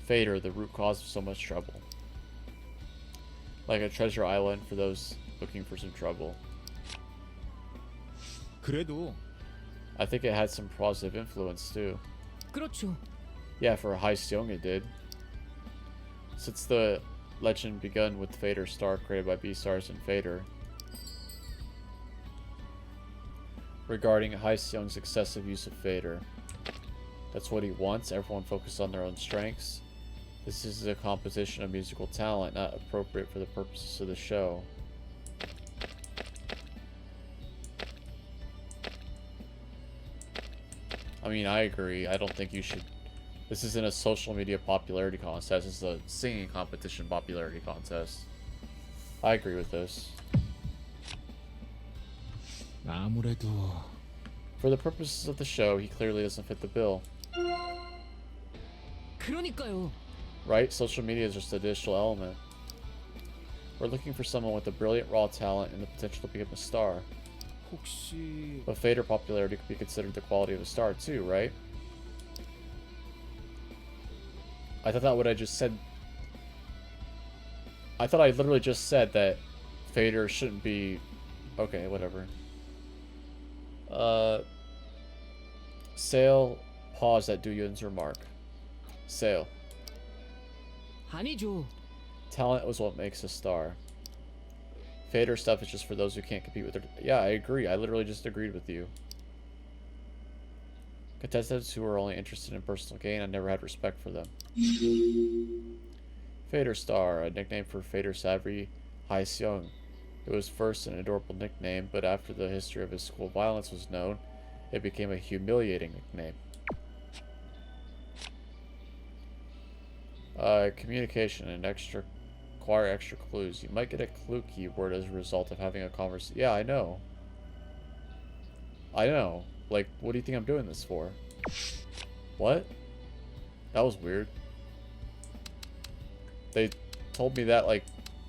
Fader, the root cause of so much trouble. Like a treasure island for those looking for some trouble. 그래도 I think it had some positive influence too. 그렇죠. Yeah, for Hai Seong it did. Since the legend begun with Fader Star created by Beastars and Fader. Regarding Hai Seong's excessive use of Fader. That's what he wants, everyone focus on their own strengths. This is a composition of musical talent, not appropriate for the purposes of the show. I mean, I agree. I don't think you should... This isn't a social media popularity contest. This is a singing competition popularity contest. I agree with this. 아무래도 For the purposes of the show, he clearly doesn't fit the bill. 그러니까요. Right? Social media is just an additional element. We're looking for someone with a brilliant raw talent and the potential to become a star. 혹시 But Fader popularity could be considered the quality of a star too, right? I thought what I just said... I thought I literally just said that Fader shouldn't be... Okay, whatever. Sale paused at Do-yoon's remark. Sale. 아니죠. Talent was what makes a star. Fader stuff is just for those who can't compete with their... Yeah, I agree. I literally just agreed with you. Contestants who are only interested in personal gain, I never had respect for them. Fader Star, a nickname for Fader Savvy Hai Seong. It was first an adorable nickname, but after the history of his school violence was known, it became a humiliating nickname. Communication and acquire extra clues. You might get a clue keyword as a result of having a conversation. Yeah, I know. I know. Like, what do you think I'm doing this for? What? That was weird. They told me that, like,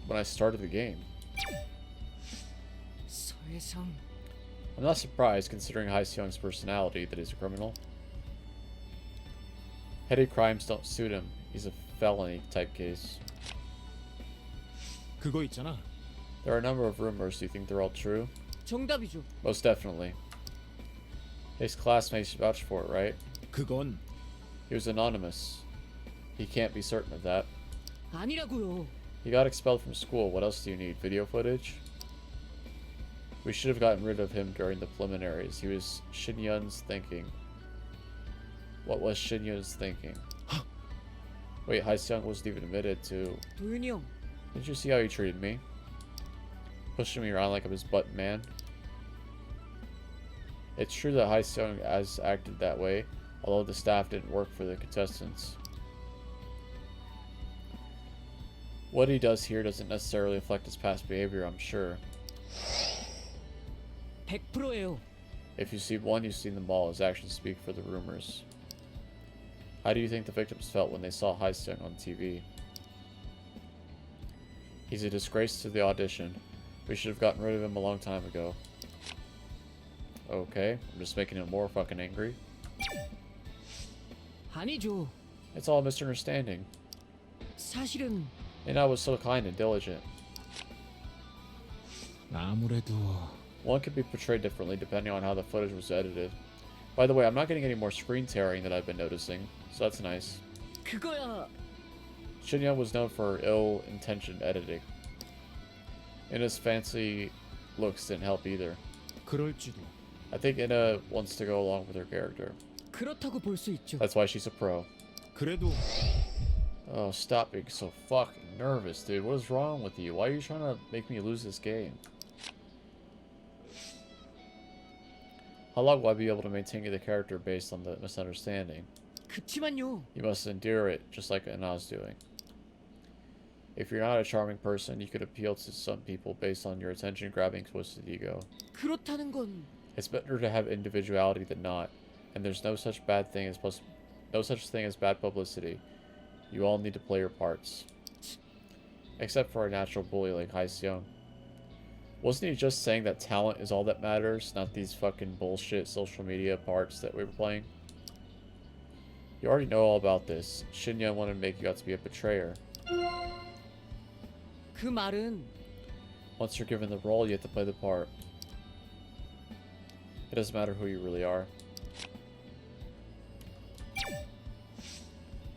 when I started the game. 서예성. I'm not surprised, considering Hai Seong's personality, that he's a criminal. Petty crimes don't suit him. He's a felony type case. 그거 있잖아. There are a number of rumors. Do you think they're all true? 정답이죠. Most definitely. His classmates vouched for it, right? 그건 He was anonymous. He can't be certain of that. 아니라고요. He got expelled from school. What else do you need? Video footage? We should have gotten rid of him during the preliminaries. He was Shinyun's thinking. What was Shinyun's thinking? Wait, Haseong wasn't even admitted to... 도윤이 형, Didn't you see how he treated me? Pushing me around like I'm his butt man. It's true that Haseong has acted that way, although the staff didn't work for the contestants. What he does here doesn't necessarily reflect his past behavior, I'm sure. 100%예요. If you see one, you've seen them all. His actions speak for the rumors. How do you think the victims felt when they saw Haseong on TV? He's a disgrace to the audition. We should have gotten rid of him a long time ago. Okay, I'm just making him more fucking angry. 아니죠. It's all a misunderstanding. 사실은 And I was so kind and diligent. 아무래도 One could be portrayed differently depending on how the footage was edited. By the way, I'm not getting any more screen tearing that I've been noticing, so that's nice. 그거야. Shinya was known for ill-intentioned editing. And his fancy looks didn't help either. 그럴지도. I think Inna wants to go along with her character. 그렇다고 볼 수 있죠. That's why she's a pro. 그래도 Oh, stop being so fucking nervous, dude. What is wrong with you? Why are you trying to make me lose this game? How long will I be able to maintain the character based on the misunderstanding? 그치만요. You must endure it, just like Ina's doing. If you're not a charming person, you could appeal to some people based on your attention-grabbing twisted ego. 그렇다는 건 It's better to have individuality than not, and there's no such thing as bad publicity. You all need to play your parts. Except for a natural bully like Haseong. Wasn't he just saying that talent is all that matters, not these fucking bullshit social media parts that we were playing? You already know all about this. Shinya wanted to make you out to be a betrayer. 그 말은 Once you're given the role, you have to play the part. It doesn't matter who you really are.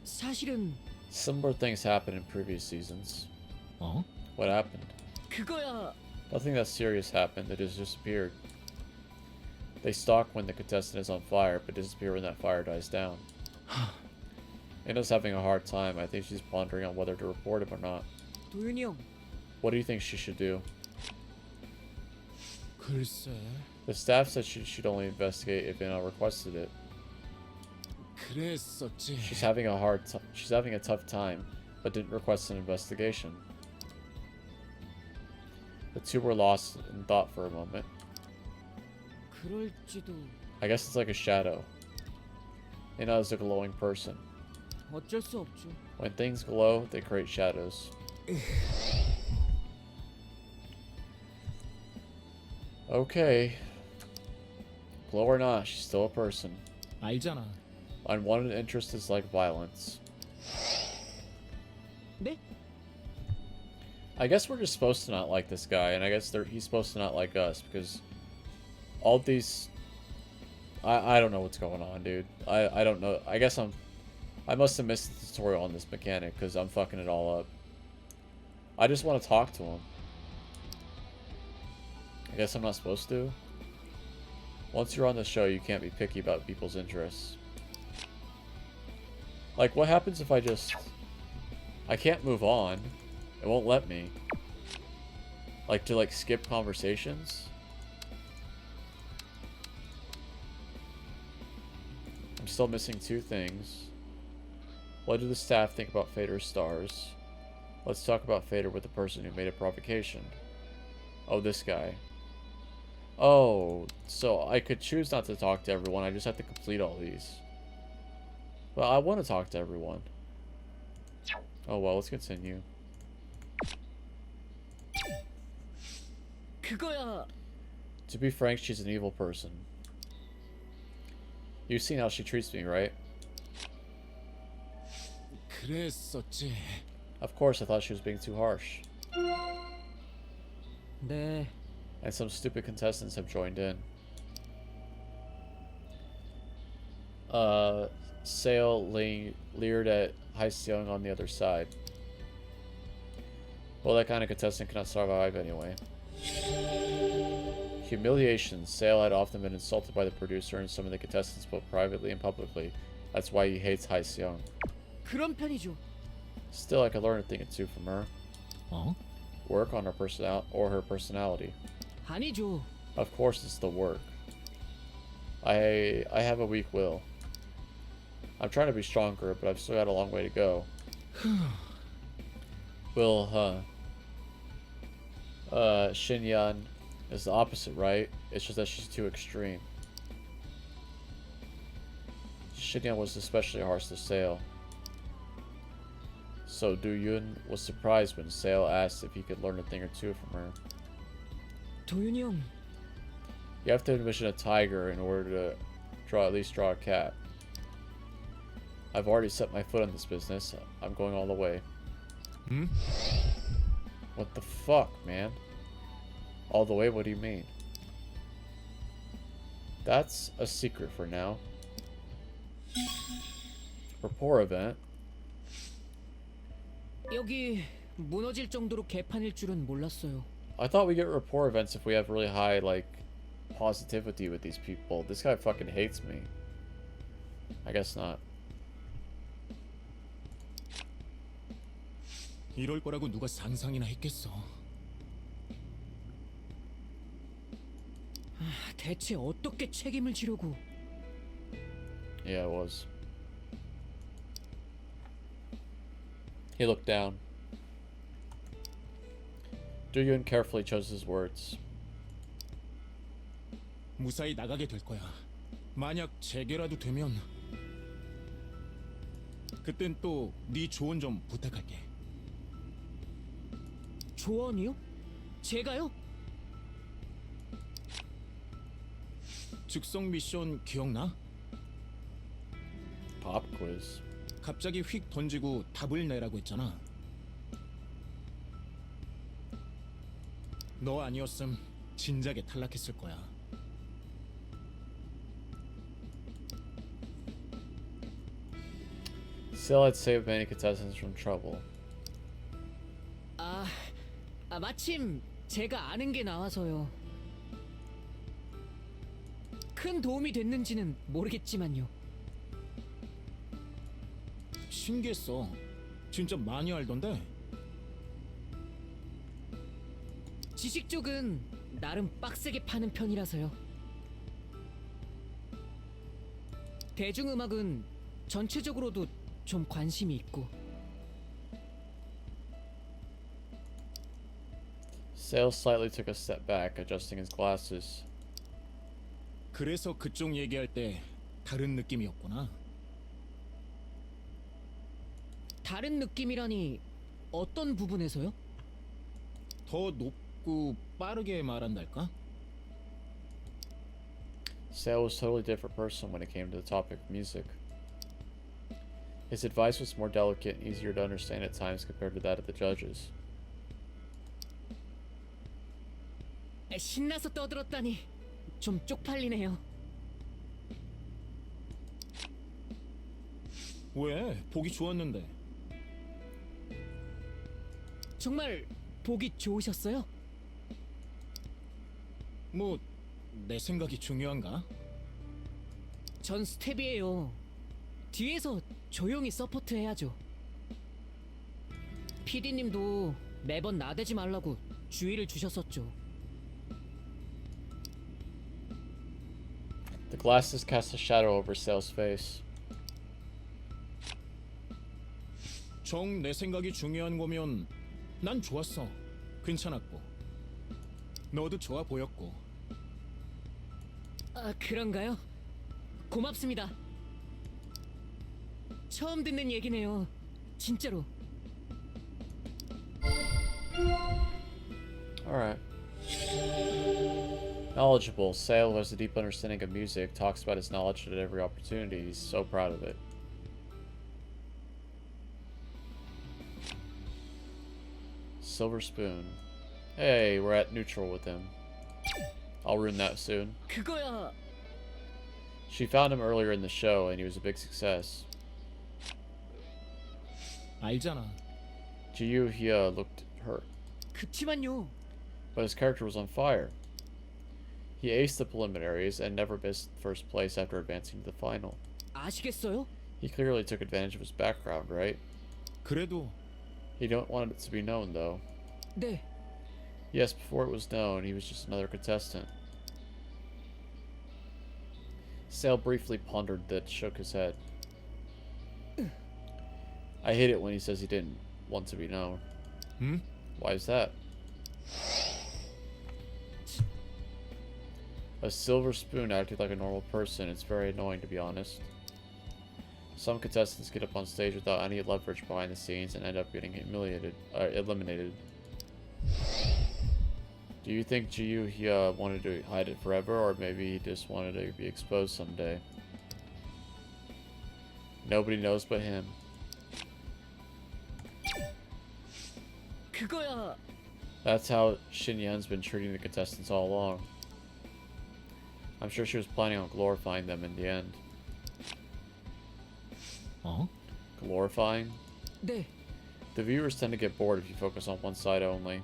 사실은 Similar things happened in previous seasons. 어? What happened? 그거야. Nothing that serious happened, it just disappeared. They stalk when the contestant is on fire, but disappear when that fire dies down. Inna's having a hard time. I think she's pondering on whether to report him or not. 도윤이 형, What do you think she should do? 글쎄. The staff said she should only investigate if Inna requested it. 그랬었지. She's having a tough time, but didn't request an investigation. The two were lost in thought for a moment. 그럴지도. I guess it's like a shadow. Inna is a glowing person. 어쩔 수 없죠. When things glow, they create shadows. Okay. Glow or not, she's still a person. 알잖아. Unwanted interest is like violence. 네? I guess we're just supposed to not like this guy, and I guess he's supposed to not like us, because all these... I don't know what's going on, dude. I don't know. I guess I must have missed the tutorial on this mechanic, because I'm fucking it all up. I just want to talk to him. I guess I'm not supposed to. Once you're on the show, you can't be picky about people's interests. Like, what happens if I can't move on. It won't let me. Like, to, skip conversations? I'm still missing two things. What do the staff think about Fader's stars? Let's talk about Fader with the person who made a provocation. Oh, this guy. Oh, so I could choose not to talk to everyone. I just have to complete all these. Well, I want to talk to everyone. Oh, well, let's continue. 그거야. To be frank, she's an evil person. You've seen how she treats me, right? 그랬었지. Of course, I thought she was being too harsh. 네, And some stupid contestants have joined in. Sale leered at Haiseong on the other side. Well, that kind of contestant cannot survive anyway. Humiliation. Sale had often been insulted by the producer and some of the contestants both privately and publicly. That's why he hates Haiseong. 그런 편이죠. Still, I could learn a thing or two from her. 어? Work on her personality. 아니죠. Of course, it's the work. I have a weak will. I'm trying to be stronger, but I've still got a long way to go. Will, huh? Shinyan is the opposite, right? It's just that she's too extreme. Shinyan was especially harsh to Sale. So Do-yoon was surprised when Sale asked if he could learn a thing or two from her. 도윤이 형, You have to envision a tiger in order to at least draw a cat. I've already set my foot on this business. I'm going all the way. 응? What the fuck, man? All the way? What do you mean? That's a secret for now. Rapport event. 여기 무너질 정도로 개판일 줄은 몰랐어요. I thought we get rapport events if we have really high, like, positivity with these people. This guy fucking hates me. I guess not. 이럴 거라고 누가 상상이나 했겠어. 대체 어떻게 책임을 지려고? Yeah, it was. He looked down. Do-yoon carefully chose his words. 무사히 나가게 될 거야. 만약 재개라도 되면 그땐 또 네 조언 좀 부탁할게. 조언이요? 제가요? 즉석 미션 기억나? Pop quiz. 갑자기 휙 던지고 답을 내라고 했잖아. 너 아니었음 진작에 탈락했을 거야. Still had saved many contestants from trouble. 마침 제가 아는 게 나와서요. 큰 도움이 됐는지는 모르겠지만요. 신기했어. 진짜 많이 알던데. 지식 쪽은 나름 빡세게 파는 편이라서요. 대중음악은 전체적으로도 좀 관심이 있고. Sale slightly took a step back, adjusting his glasses. 그래서 그쪽 얘기할 때 다른 느낌이었구나. 다른 느낌이라니 어떤 부분에서요? 더 높고 빠르게 말한달까? Sale was a totally different person when it came to the topic of music. His advice was more delicate and easier to understand at times compared to that of the judges. 신나서 떠들었다니 좀 쪽팔리네요. 왜? 보기 좋았는데. 정말 보기 좋으셨어요? 뭐 내 생각이 중요한가? 전 스텝이에요. 뒤에서 조용히 서포트해야죠. PD님도 매번 나대지 말라고 주의를 주셨었죠. The glasses cast a shadow over Sale's face. 정 내 생각이 중요한 거면 난 좋았어. 괜찮았고. 너도 좋아 보였고. 그런가요? 고맙습니다. 처음 듣는 얘기네요. 진짜로. Alright. Knowledgeable. Sale, who has a deep understanding of music, talks about his knowledge at every opportunity. He's so proud of it. Silver Spoon. Hey, we're at neutral with him. I'll ruin that soon. 그거야. She found him earlier in the show, and he was a big success. 알잖아. Jiyu, he looked hurt, 그치만요. but his character was on fire. He aced the preliminaries and never missed first place after advancing to the final. 아시겠어요? He clearly took advantage of his background, right? 그래도 He don't want it to be known, though. 네. Yes, before it was known, he was just another contestant. Sale briefly pondered, then shook his head. I hate it when he says he didn't want to be known. 응? Why is that? A silver spoon acting like a normal person. It's very annoying, to be honest. Some contestants get up on stage without any leverage behind the scenes and end up getting eliminated. Do you think Jiyu he wanted to hide it forever, or maybe he just wanted to be exposed someday? Nobody knows but him. 그거야. That's how Xinyan's been treating the contestants all along. I'm sure she was planning on glorifying them in the end. 어? Glorifying? 네. The viewers tend to get bored if you focus on one side only.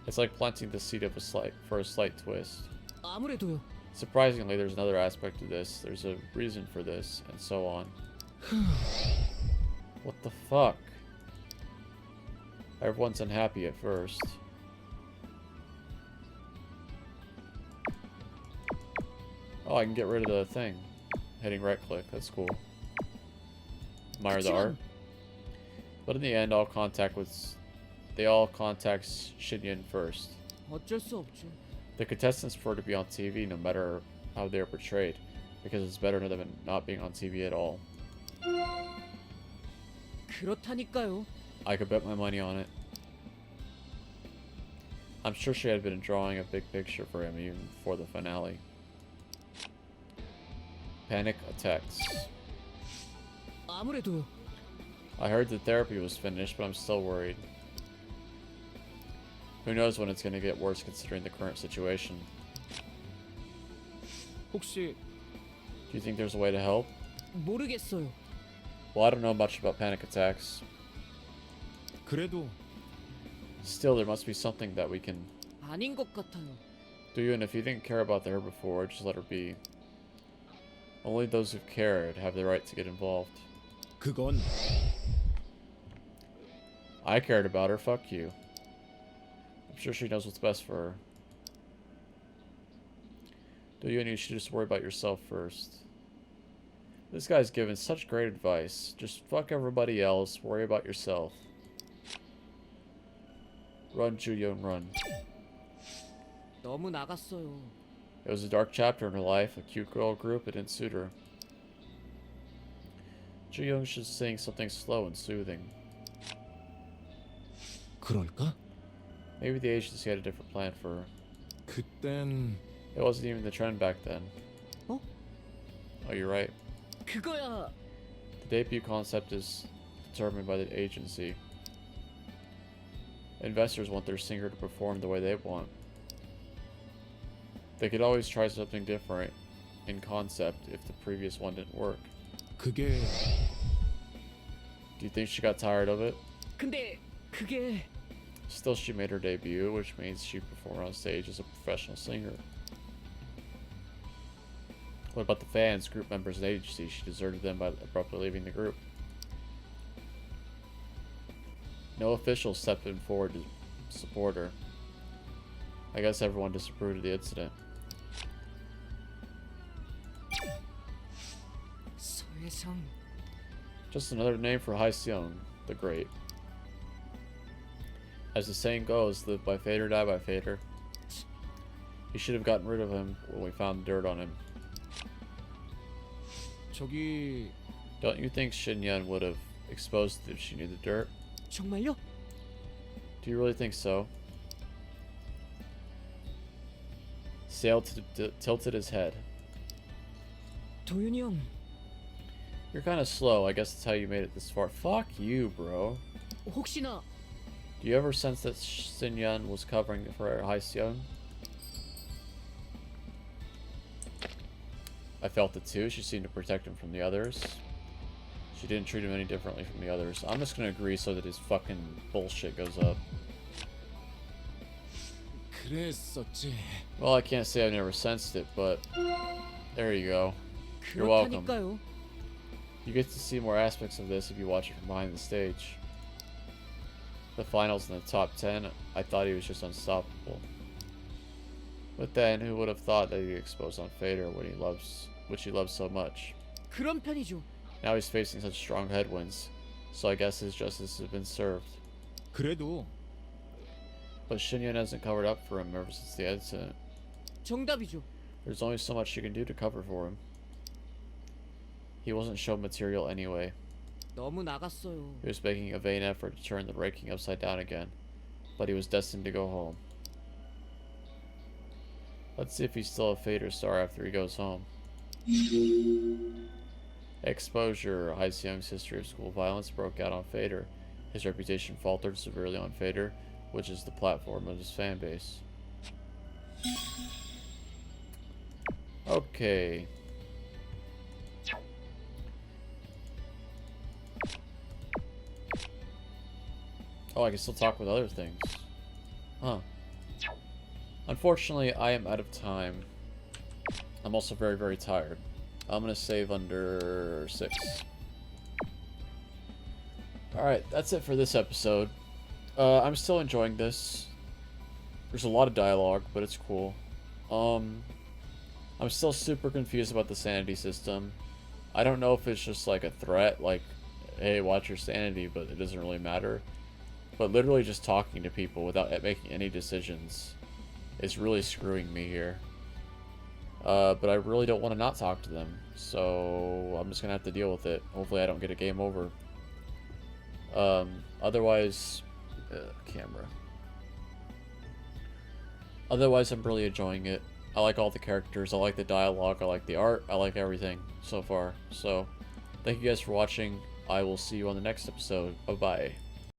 It's like planting the seed of for a slight twist. 아무래도요. Surprisingly, there's another aspect to this. There's a reason for this, and so on. What the fuck? Everyone's unhappy at first. Oh, I can get rid of the thing. Hitting right click, that's cool. Admire the art. But in the end, they all contact Xinyan first. 어쩔 수 없죠. The contestants prefer to be on TV no matter how they are portrayed, because it's better than not being on TV at all. 그렇다니까요. I could bet my money on it. I'm sure she had been drawing a big picture for him even before the finale. Panic attacks. 아무래도요. I heard the therapy was finished, but I'm still worried. Who knows when it's going to get worse considering the current situation. 혹시 Do you think there's a way to help? 모르겠어요. Well, I don't know much about panic attacks. 그래도 Still, there must be something that we can 아닌 것 같아요. do. You, and if you didn't care about her before, just let her be. Only those who've cared have the right to get involved. 그건 I cared about her, fuck you. I'm sure she knows what's best for her. Do you, and you should just worry about yourself first. This guy's giving such great advice. Just fuck everybody else, worry about yourself. Run, Ju-young, run. 너무 나갔어요. It was a dark chapter in her life, a cute girl group, it didn't suit her. Ju-young should sing something slow and soothing. 그럴까? Maybe the agency had a different plan for her. 그땐 It wasn't even the trend back then. 어? Oh, you're right. 그거야. The debut concept is determined by the agency. Investors want their singer to perform the way they want. They could always try something different in concept if the previous one didn't work. 그게 Do you think she got tired of it? 근데 그게 Still, she made her debut, which means she performed on stage as a professional singer. What about the fans, group members, and agency? She deserted them by abruptly leaving the group. No officials stepped in forward to support her. I guess everyone disapproved of the incident. 소혜성. Just another name for Hai Seong, the Great. As the saying goes, live by fate or die by fater. You should have gotten rid of him when we found dirt on him. 저기 Don't you think Xinyan would have exposed it if she knew the dirt? 정말요? Do you really think so? Sale tilted his head. 도윤이 형. You're kind of slow. I guess that's how you made it this far. Fuck you, bro. 혹시나 Do you ever sense that Xinyan was covering for Hai Seong? I felt it too. She seemed to protect him from the others. She didn't treat him any differently from the others. I'm just gonna agree so that his fucking bullshit goes up. 그랬었지. Well, I can't say I've never sensed it, but there you go. You're welcome. 그렇다니까요. You get to see more aspects of this if you watch it from behind the stage. The finals in the top 10, I thought he was just unstoppable. But then, who would have thought that he'd be exposed on Fader which he loves so much? 그런 편이죠. Now he's facing such strong headwinds, so I guess his justice has been served. 그래도 But Shinyan hasn't covered up for him ever since the incident. 정답이죠. There's only so much she can do to cover for him. He wasn't shown material anyway. 너무 나갔어요. He was making a vain effort to turn the ranking upside down again, but he was destined to go home. Let's see if he's still a Fader star after he goes home. Exposure. Young's history of school violence broke out on Fader. His reputation faltered severely on Fader, which is the platform of his fan base. Okay. Oh, I can still talk with other things. Huh. Unfortunately, I am out of time. I'm also very, very tired. I'm gonna save under 6. Alright, that's it for this episode. I'm still enjoying this. There's a lot of dialogue, but it's cool. I'm still super confused about the sanity system. I don't know if it's just like a threat, like, hey, watch your sanity, but it doesn't really matter. But literally just talking to people without making any decisions is really screwing me here. But I really don't want to not talk to them, so I'm just gonna have to deal with it. Hopefully I don't get a game over. Otherwise, camera. Otherwise, I'm really enjoying it. I like all the characters, I like the dialogue, I like the art, I like everything so far. So, thank you guys for watching. I will see you on the next episode. Bye-bye.